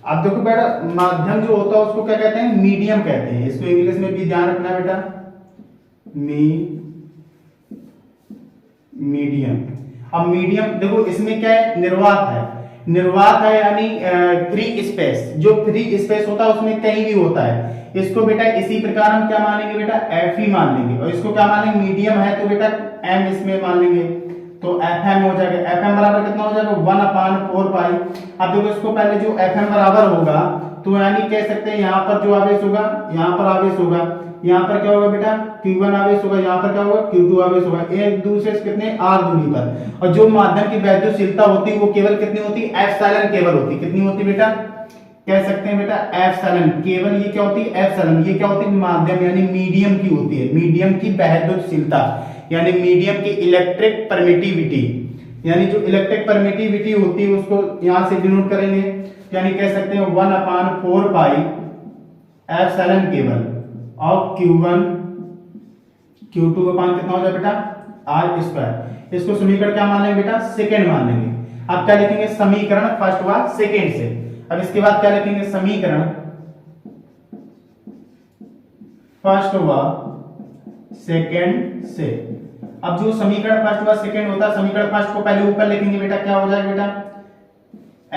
अब देखो बेटा माध्यम जो होता है उसको क्या कहते हैं, मीडियम कहते हैं। इसको इंग्लिश में भी ध्यान रखना बेटा, मीडियम। अब मीडियम देखो इसमें क्या है, निर्वात है यानी फ्री स्पेस, जो फ्री स्पेस होता है उसमें कहीं भी होता है। इसको बेटा इसी प्रकार हम क्या मानेंगे बेटा, एफ ही मान लेंगे, और इसको क्या मानेंगे, मीडियम है तो बेटा एम इसमें मान लेंगे, तो एफ एम हो जाएगा। एफ एम बराबर कितना हो जाएगा, 1/4 पाई। अब देखो इसको पहले जो एफ एम बराबर होगा तो यानी कह सकते हैं यहाँ पर जो आवेश होगा, यहाँ पर आवेश होगा, यहाँ पर क्या होगा बेटा Q1 आवेश होगा, यहाँ पर क्या होगा Q2 आवेश होगा, एक दूसरे से कितने r दूरी पर। और जो माध्यम की वैद्युतशीलता होती है वो केवल कितनी होती है, एप्सिलॉन केवल होती है। कितनी होती है बेटा, कह सकते हैं बेटा एप्सिलॉन केवल, ये क्या होती है एप्सिलॉन, ये क्या होती है माध्यम यानी मीडियम की होती है, मीडियम की वैद्युतशीलता यानी मीडियम की इलेक्ट्रिक परमिटिविटी, यानी जो इलेक्ट्रिक परमिटिविटी होती है उसको यहां से डिनोट करेंगे, यानी कह सकते हैं 1/4 पाई एप्सिलॉन केवल और Q1 Q2 का मान कितना हो जाए बेटा r स्क्वायर। इसको समीकरण क्या मान लेंगे बेटा, सेकंड मान लेंगे। अब क्या लिखेंगे, समीकरण फर्स्ट हुआ सेकंड से। अब इसके बाद क्या लिखेंगे, समीकरण फर्स्ट हुआ सेकंड से। अब जो समीकरण फर्स्ट हुआ सेकंड होता है, समीकरण फर्स्ट को पहले ऊपर लिखेंगे बेटा, क्या हो जाएगा बेटा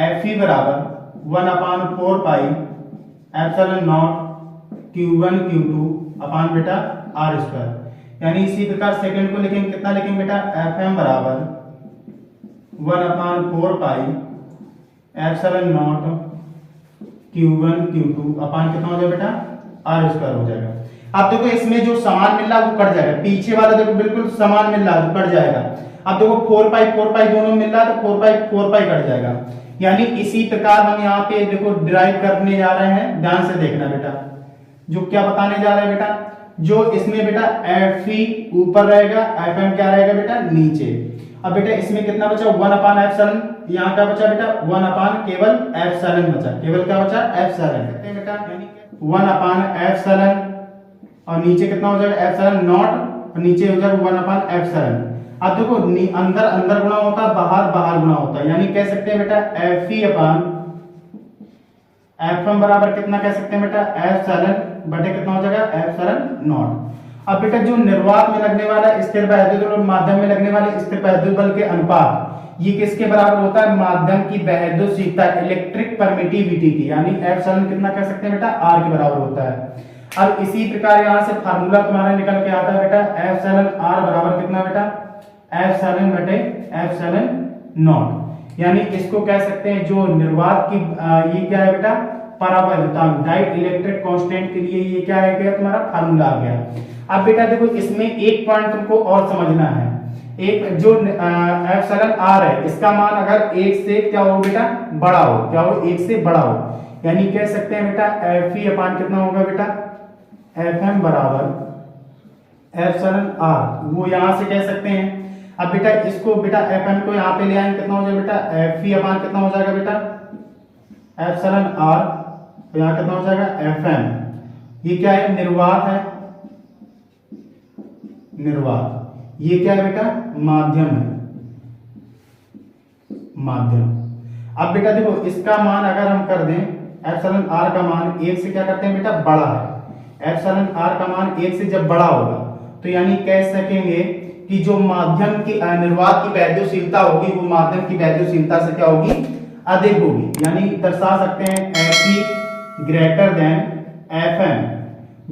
एफ ई बराबर 1/4 pi epsilon not Q1 Q2 अपान बेटा r स्क्वायर। यानी इसी प्रकार सेकंड को लिखेंगे, कितना लिखेंगे बेटा एफ एम बराबर 1/4 pi epsilon not Q1 Q2 अपान कितना हो जाएगा बेटा r स्क्वायर हो जाएगा। अब देखो इसमें जो समान मिल रहा है वो कट जाएगा, पीछे वाला देखो बिल्कुल समान मिल रहा है तो कट जाएगा। अब देखो 4 पाई दोनों मिल रहा है तो 4 पाई कट जाएगा। यानी इसी प्रकार हम यहाँ पे देखो डिराइव करने जा रहे हैं, ध्यान से देखना बेटा, जो क्या बताने जा रहे हैं बेटा, जो इसमें बेटा एफ ई ऊपर रहेगा, एफ एम क्या रहेगा बेटा नीचे। अब बेटा इसमें कितना बचा 1/एप्सिलॉन, यहाँ क्या बचा बेटा 1/ केवल एप्सिलॉन बचा, केवल क्या बचा एप्सिलॉन बेटा, यानी 1/एप्सिलॉन और नीचे कितना हो जाएगा एप्सिलॉन नॉट और नीचे हो जाएगा 1/एप्सिलॉन। अब देखो अंदर अंदर गुणा होता है, बाहर बाहर गुणा होता है, यानी कह सकते हैं बेटा F E upon F M बराबर कितना कह सकते हैं बेटा एप्सिलॉन बटे कितना हो जाएगा एप्सिलॉन नॉट। अब बेटा जो निर्वात में लगने वाला स्थिर वैद्युत और माध्यम में लगने वाले स्थिर वैद्युत बल के अनुपात ये किसके बराबर होता है, माध्यम की वैद्युतशीलता इलेक्ट्रिक परमिटिविटी की, यानी एप्सिलॉन कितना कह सकते हैं बेटा r के बराबर होता है। अब इसी प्रकार यहां से फार्मूला तुम्हारा निकल के आता है बेटा एप्सिलॉन r बराबर कितना बेटा एप्सिलॉन बटे एप्सिलॉन नॉट। यानी इसको कह सकते हैं जो निर्वात की ये क्या है बेटा परावर्तकता डाइट इलेक्ट्रिक कांस्टेंट के लिए ये क्या है गया तुम्हारा फार्मूला आ गया। अब बेटा देखो इसमें एक पॉइंट तुमको और समझना है, एक जो एप्सिलॉन r है इसका मान अगर 1 से क्या हो बेटा बड़ा हो, क्या हो 1 से बड़ा हो, यानी कह सकते हैं बेटा एफ ई अपान कितना होगा बेटा एफ एम बराबर एप्सिलॉन आर, वो यहां से कह सकते हैं। अब बेटा इसको बेटा एफ एम को यहाँ पे ले आएंगे, कितना हो जाएगा बेटा एफ ई अपान कितना हो जाएगा बेटा एप्सिलॉन आर, तो यहाँ कितना हो जाएगा एफ एम। ये क्या है निर्वात है, निर्वात। ये क्या है बेटा माध्यम है, माध्यम। अब बेटा देखो इसका मान अगर हम कर दें एप्सिलॉन आर का मान एक से क्या करते हैं बेटा बड़ा है, एप्सिलॉन आर का मान एक से जब बड़ा होगा तो यानी कह सकेंगे कि जो माध्यम की निर्वात की वैद्युशीलता होगी वो माध्यम की वैद्युशीलता से क्या होगी अधिक होगी, यानी दर्शा सकते हैं F E greater than F M.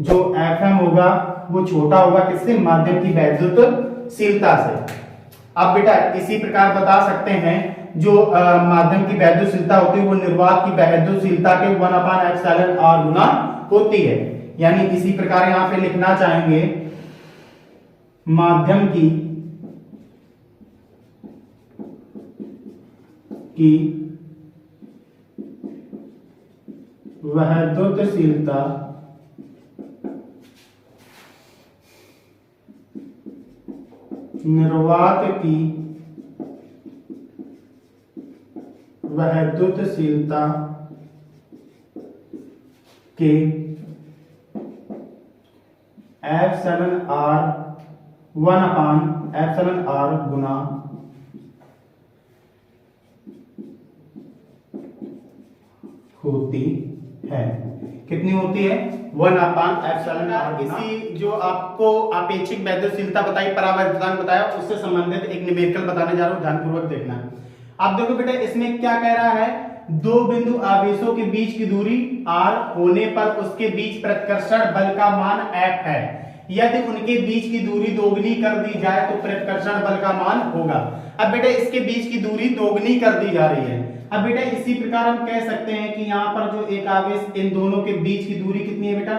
जो एफ एम होगा वो छोटा होगा किससे, माध्यम की वैद्युतशीलता से। अब बेटा इसी प्रकार बता सकते हैं जो माध्यम की वैद्युशीलता होती है वो निर्वात की वैद्युशीलता के 1/एप्सिलॉन आर गुना होती है। यानी इसी प्रकार यहां पे लिखना चाहेंगे माध्यम की वैद्युतशीलता निर्वात की वैद्युतशीलता के एप्सिलॉन आर 1/एप्सिलॉन आर गुना होती है। कितनी होती है 1/एप्सिलॉन आर। इसी जो आपको आपेक्षिक वैद्युतशीलता बताई, परावैद्युतांक बताया, उससे संबंधित एक न्यूमेरिकल बताने जा रहा हूं, ध्यानपूर्वक देखना। आप देखो बेटा इसमें क्या कह रहा है, दो बिंदु आवेशों के बीच की दूरी r होने पर उसके बीच प्रतिकर्षण बल का मान F है। यदि उनके बीच की दूरी दोगुनी कर दी जाए तो प्रतिकर्षण बल का मान होगा। अब बेटा इसके बीच की दूरी दोगुनी कर दी जा रही है। अब बेटा इसी प्रकार हम कह सकते हैं कि यहाँ पर जो एक आवेश इन दोनों के बीच की दूरी कितनी है बेटा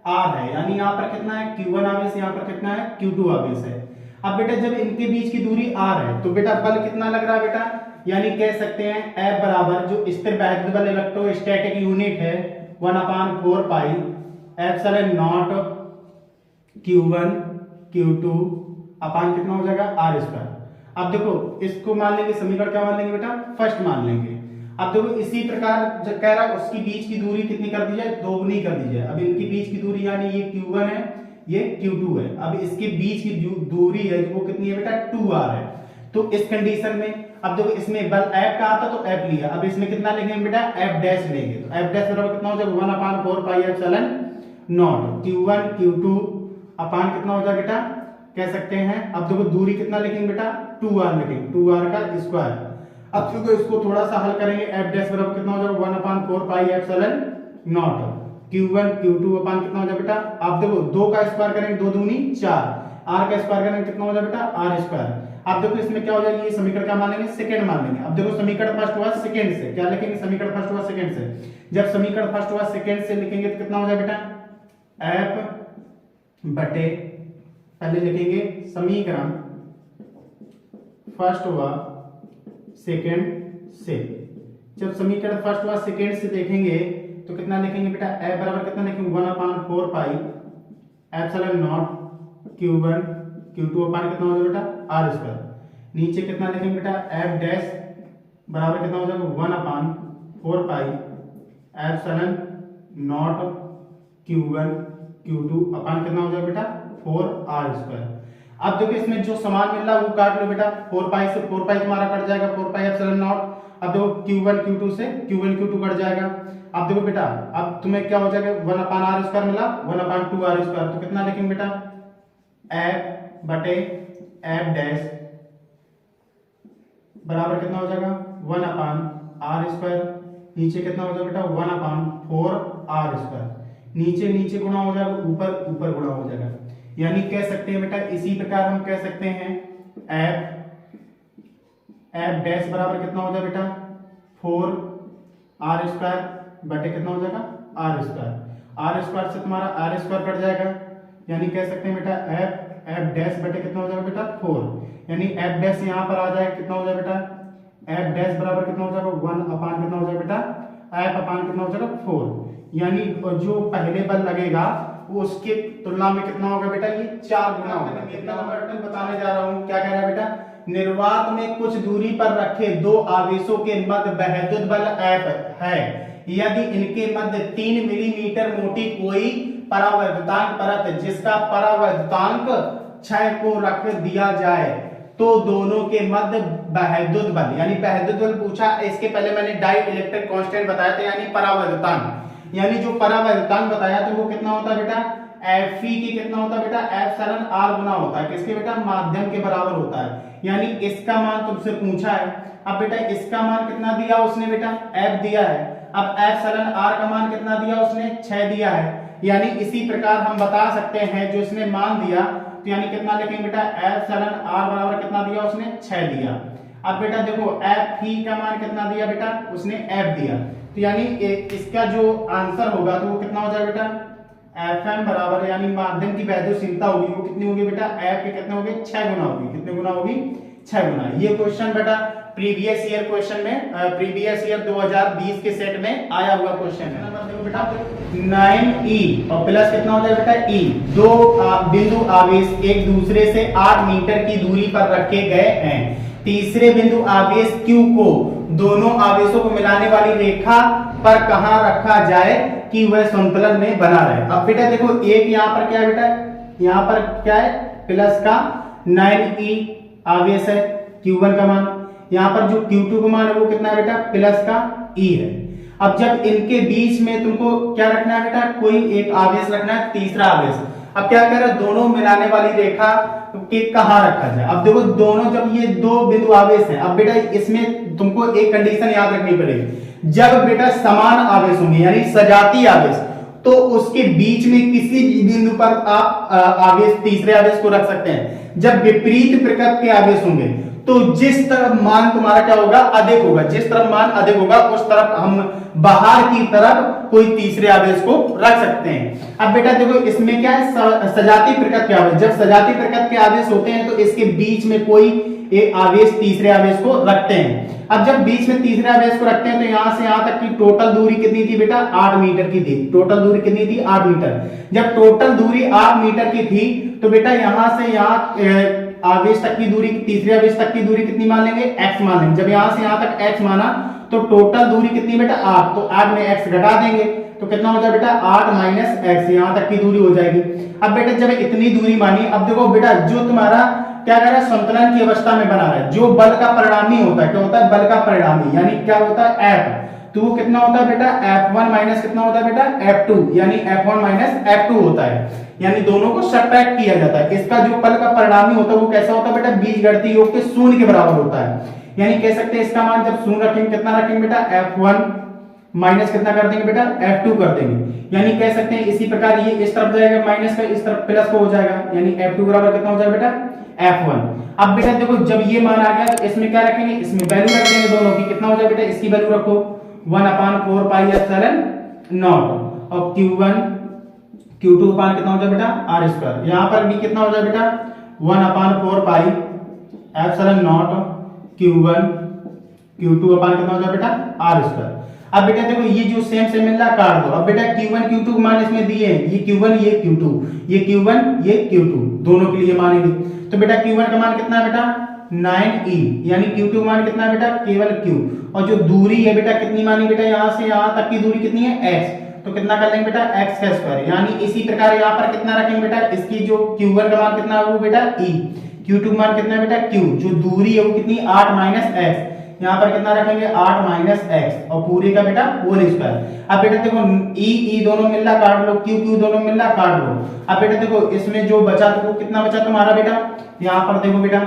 r है, यानी यहाँ पर कितना है q1 आवेश, यहाँ पर कितना है q2 आवेश है। अब बेटा जब इनके बीच की दूरी r है तो बेटा बल कितना लग रहा है बेटा, यानी कह सकते हैं F बराबर जो स्थिर वैद्युत बल इलेक्ट्रोस्टैटिक यूनिट है 1/4 pi epsilon not q1 q2 अपान कितना हो जाएगा r स्क्वायर। अब देखो इसको मान लेंगे, समीकरण क्या मान लेंगे बेटा फर्स्ट मान लेंगे। अब देखो इसी प्रकार जब कह रहा है उसकी बीच की दूरी कितनी कर दी जाए, दोगुनी कर दी जाए। अब इनकी बीच की दूरी यानी ये q1 है ये q2 है, अब इसके बीच की दूरी है वो कितनी है बेटा 2r है। तो इस कंडीशन में अब देखो इसमें बल F का आता तो F लिया, अब इसमें कितना लेंगे बेटा F डैश लेंगे, तो F डैश बराबर कितना हो जाएगा 1/4 pi epsilon not q1 q2 अपान कितना हो जाएगा बेटा कह सकते हैं। अब देखो दूरी कितना लिखेंगे बेटा 2r लिखेंगे, 2r का स्क्वायर। अब देखो इसको थोड़ा सा हल करेंगे, F डैश बराबर कितना हो जाएगा 1/4 pi epsilon not q1 q2 अपान कितना हो जाएगा बेटा, अब देखो 2 का स्क्वायर करेंगे 2 दूनी 4, r का स्क्वायर करेंगे कितना हो जाएगा बेटा r स्क्वायर। अब देखो इसमें क्या हो जाएगा, ये समीकरण क्या मान लेंगे सेकंड मान लेंगे। अब देखो समीकरण फर्स्ट हुआ सेकंड से, क्या लिखेंगे समीकरण फर्स्ट हुआ सेकंड से, जब समीकरण फर्स्ट हुआ सेकंड से लिखेंगे तो कितना हो जाएगा बेटा f बटे पहले लिखेंगे समीकरण फर्स्ट हुआ सेकंड से, जब समीकरण फर्स्ट हुआ सेकंड से देखेंगे तो कितना लिखेंगे बेटा f बराबर कितना लिखेंगे 1/4 pi epsilon not q1 q2 अपान कितना हो जाएगा बेटा r स्क्वायर। नीचे कितना लिखेंगे बेटा f डैश बराबर कितना हो जाएगा 1/4 pi epsilon not q1 q2 अपान कितना हो जाएगा बेटा 4r स्क्वायर। अब देखो इसमें जो समान मिल रहा है वो काट लो बेटा, 4 पाई से 4 पाई तुम्हारा कट जाएगा, 4 पाई एप्सिलॉन नॉट। अब देखो q1 q2 से q1 q2 कट जाएगा। अब देखो बेटा अब तुम्हें क्या हो जाएगा 1/r स्क्वायर मिला 1/2r स्क्वायर, तो कितना लिखेंगे बेटा f बटे f डैश बराबर कितना हो जाएगा 1/r स्क्वायर, नीचे कितना हो जाएगा बेटा 1/4r स्क्वायर, नीचे नीचे गुणा हो जाएगा ऊपर ऊपर गुणा हो जाएगा। यानी कह सकते हैं बेटा इसी प्रकार हम कह सकते हैं f डैश बराबर कितना हो जाएगा बेटा 4r स्क्वायर बटे कितना हो जाएगा r स्क्वायर, r स्क्वायर से तुम्हारा r स्क्वायर कट जाएगा, यानी कह सकते हैं बेटा f डैश बटे कितना हो जाएगा बेटा 4, यानी f डैश यहाँ पर आ जाएगा कितना हो जाएगा बेटा f डैश बराबर कितना हो जाएगा 1 अपान कितना हो जाएगा बेटा f अपान कितना हो जाएगा 4, यानी जो पहले बल लगेगा वो उसके तुलना में कितना होगा बेटा, ये 4 गुना होगा। कितना नंबर टू बताने जा रहा हूँ, क्या कह रहा है बेटा, निर्वात में कुछ दूरी पर रखे दो आवेशों के मध्य वैद्युत बल F है, यदि इनके मध्य 3 मिलीमीटर मोटी कोई परावैद्युतांक परत जिसका परावैद्युतांक 6 को रख दिया जाए तो दोनों के मध्य वैद्युत बल, यानी वैद्युत बल पूछा। इसके पहले मैंने डाई इलेक्ट्रिक कांस्टेंट बताया था, यानी परावैद्युतांक, यानी जो परावैद्युतांक बताया तो वो कितना होता है बेटा, Fe के कितना होता है बेटा, एप्सिलॉन r गुना होता है किसके बेटा, माध्यम के बराबर होता है। यानी इसका मान तुमसे पूछा है। अब बेटा इसका मान कितना दिया उसने बेटा, F दिया है। अब एप्सिलॉन r का मान कितना दिया उसने, 6 दिया है। यानी इसी प्रकार हम बता सकते हैं जो इसने मान दिया, तो यानी कितना लिखेंगे बेटा, एप्सिलॉन r बराबर कितना दिया उसने, 6 दिया। अब बेटा देखो Fe का मान कितना दिया बेटा, उसने F दिया। तो यानी इसका जो आंसर होगा तो वो कितना हो जाएगा बेटा, Fm बराबर, यानी माध्यम की वैद्युशीलता होगी वो कितनी होगी बेटा, F के कितने होगी, 6 गुना होगी। कितने गुना होगी, 6 गुना। ये क्वेश्चन बेटा प्रीवियस ईयर क्वेश्चन में, प्रीवियस ईयर 2020 के सेट में आया हुआ क्वेश्चन है। नंबर देखो बेटा 9e और प्लस कितना हो जाएगा बेटा, e। दो बिंदु आवेश एक दूसरे से 8 मीटर की दूरी पर रखे गए हैं। तीसरे बिंदु आवेश q को दोनों आवेशों को मिलाने वाली रेखा पर कहां रखा जाए कि वह संतुलन में बना रहे। अब बेटा देखो एक यहाँ पर क्या है बेटा, यहाँ पर क्या है, प्लस का 9e आवेश है, q1 का मान। यहाँ पर जो q2 का मान है वो कितना है बेटा, प्लस का e है। अब जब इनके बीच में तुमको क्या रखना है बेटा, कोई एक आवेश रखना है, तीसरा आवेश। अब क्या कह रहा है, दोनों मिलाने वाली रेखा के कहां रखा जाए। अब देखो दोनों, जब ये दो बिंदु आवेश है, अब बेटा इसमें तुमको एक कंडीशन याद रखनी पड़ेगी। जब बेटा समान आवेश होंगे यानी सजातीय आवेश, तो उसके बीच में किसी भी बिंदु पर आप आवेश, तीसरे आवेश को रख सकते हैं। जब विपरीत प्रकृति के आवेश होंगे तो जिस तरफ मान तुम्हारा क्या होगा, अधिक होगा, जिस तरफ मान अधिक होगा उस तरफ हम बाहर की तरफ कोई तीसरे आवेश को रख सकते हैं। अब बेटा देखो इसमें क्या है, सजातीय प्रकृति के आवेश। जब सजातीय प्रकृति के आवेश होते हैं तो इसके बीच में कोई एक आवेश तीसरे आवेश को रखते हैं। अब जब बीच में तीसरे आवेश को रखते हैं तो यहां से यहां तक की टोटल दूरी कितनी थी बेटा, 8 मीटर की थी। टोटल दूरी कितनी थी, 8 मीटर। जब टोटल दूरी 8 मीटर की थी तो बेटा यहां से यहां आवेश तक की दूरी, तीसरे आवेश तक की दूरी कितनी मान लेंगे, x मान लेंगे। जब यहां से यहां तक x माना तो टोटल दूरी कितनी बेटा, 8। तो 8 में x घटा देंगे तो कितना हो जाएगा बेटा, 8 माइनस x, यहां तक की दूरी हो जाएगी। अब बेटा जब इतनी दूरी मानी, अब देखो बेटा जो तुम्हारा क्या कर रहा है, संतुलन की अवस्था में बना रहा है, जो बल का परिणामी होता है, क्या होता है, बल का परिणामी, यानी क्या होता है, F। तो वो कितना होता है बेटा, F1 माइनस कितना होता है बेटा, F2, यानी F1 माइनस F2 होता है। यानी दोनों को सब्ट्रैक्ट किया जाता है। इसका जो बल का परिणामी होता है वो कैसा होता है बेटा, बीजगणितीय योग के 0 के बराबर होता है। यानी कह सकते हैं इसका मान जब 0 रखेंगे कितना रखेंगे बेटा, F1 माइनस कितना कर देंगे बेटा, F2 कर देंगे। यानी कह सकते हैं इसी प्रकार ये इस तरफ जाएगा माइनस का, इस तरफ प्लस का हो जाएगा, यानी F2 बराबर कितना हो जाएगा बेटा, F1। अब बेटा देखो जब ये मान आ गया तो इसमें क्या रखेंगे, इसमें वैल्यू रख देंगे दोनों की। कितना हो जाएगा बेटा, इसकी वैल्यू रखो 1/4 पाई एप्सिलॉन नॉट, और Q1 Q2 का मान कितना हो जाए बेटा, r स्क्वायर। यहां पर भी कितना हो जाए बेटा, 1/4 pi epsilon not Q1 Q2 का मान कितना हो जाए बेटा, r स्क्वायर। अब बेटा देखो ये जो सेम सेम मिल रहा है काट दो। अब बेटा Q1 Q2 मान इसमें दिए हैं, ये Q1 ये Q2, ये Q1 ये Q2, दोनों के लिए मानेंगे। तो बेटा Q1 का मान कितना है बेटा, 9e, यानी Q2 का मान कितना है बेटा, केवल q। और जो दूरी है बेटा कितनी मानी बेटा, यहां से यहां तक की दूरी कितनी है, x। तो कितना कर लेंगे बेटा, x का स्क्वायर। यानी इसी प्रकार यहाँ पर कितना रखेंगे बेटा, इसकी जो Q1 का मान कितना है वो बेटा e, Q2 का मान कितना है बेटा q, जो दूरी है वो कितनी 8 माइनस x। यहाँ पर कितना रखेंगे 8 माइनस x, और पूरे का बेटा होल स्क्वायर। अब बेटा देखो e दोनों मिल रहा काट लो, q दोनों मिल रहा काट लो। अब बेटा देखो इसमें जो बचा तो कितना बचा तुम्हारा बेटा, यहाँ पर देखो बेटा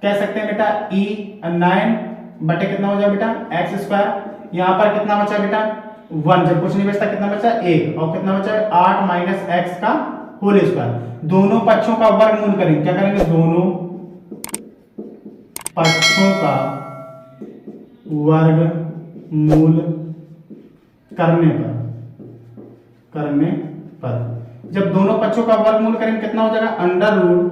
कह सकते हैं बेटा e 9 बटे कितना हो जाए बेटा x स्क्वायर। यहाँ पर कितना बचा बेटा 1, जब कुछ नहीं बचता कितना बचा 1, और कितना बचा 8 माइनस x का होल स्क्वायर। दोनों पक्षों का वर्गमूल करेंगे, क्या करेंगे, दोनों पक्षों का वर्गमूल करने पर जब दोनों पक्षों का वर्गमूल करेंगे कितना हो जाएगा, अंडर रूट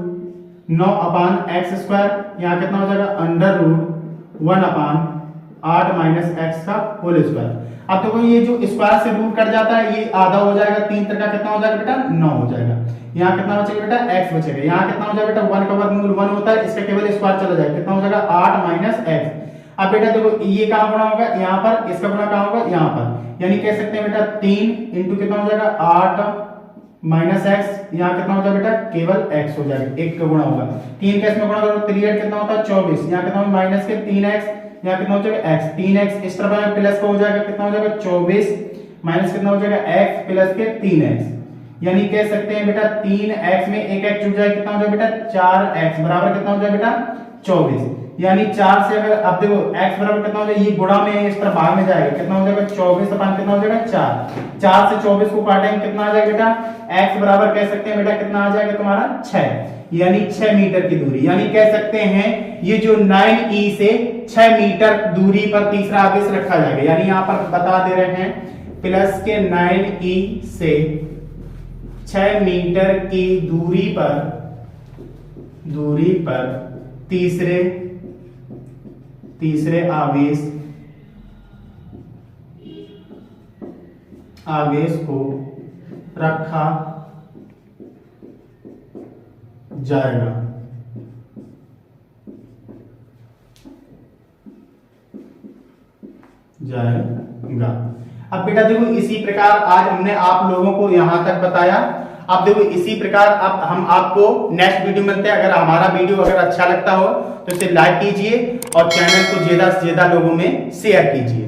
9/x स्क्वायर। यहाँ कितना हो जाएगा अंडर रूट 1/8 माइनस x का होल स्क्वायर। अब देखो ये जो स्क्वायर से रूट कट जाता है ये आधा हो जाएगा, 3 का कितना हो जाएगा बेटा 9 हो जाएगा। यहाँ कितना बचेगा बेटा x बचेगा। यहाँ कितना हो जाएगा बेटा 1 का वर्गमूल 1 होता है, इसका केवल स्क्वायर चला जाएगा, कितना हो जाएगा 8 माइनस x। अब बेटा देखो ये कहां गुणा होगा यहाँ पर, इसका गुणा कहां होगा यहाँ पर, यानी कह सकते हैं बेटा 3 इंटू कितना हो जाएगा 8 माइनस एक्स, यहाँ कितना हो जाएगा बेटा केवल x हो जाएगा, 1 का गुणा होगा। 3 का इसमें गुणा करो 3 8 कितना होता है 24, यहाँ कितना होगा माइनस के 3x, यहाँ कितना हो जाएगा x, 3x इस तरफ आएगा प्लस का हो जाएगा, कितना हो जाएगा 24 माइनस कितना हो जाएगा x प्लस के 3x, यानी कह सकते हैं बेटा 3x में एक x जुड़ जाएगा, कितना हो जाएगा बेटा 4x बराबर कितना हो जाएगा बेटा 24, यानी 4 से अगर अब देखो x बराबर कितना हो जाएगा, ये गुणा में इस तरफ भाग में जाएगा, कितना हो जाएगा 24 अपन कितना हो जाएगा 4, 4 से 24 को काटेंगे कितना आ जाएगा बेटा x बराबर कह सकते हैं बेटा कितना आ जाएगा तुम्हारा 6, यानी 6 मीटर की दूरी, यानी कह सकते हैं ये जो 9e से 6 मीटर दूरी पर तीसरा आवेश रखा जाएगा, यानी यहाँ पर बता दे रहे हैं प्लस के 9e से 6 मीटर की दूरी पर तीसरे आवेश को रखा जाएगा। अब बेटा देखो इसी प्रकार आज हमने आप लोगों को यहां तक बताया। अब देखो इसी प्रकार अब हम आपको नेक्स्ट वीडियो मिलते हैं। अगर हमारा वीडियो अगर अच्छा लगता हो तो इसे लाइक कीजिए और चैनल को ज्यादा से ज्यादा लोगों में शेयर कीजिए।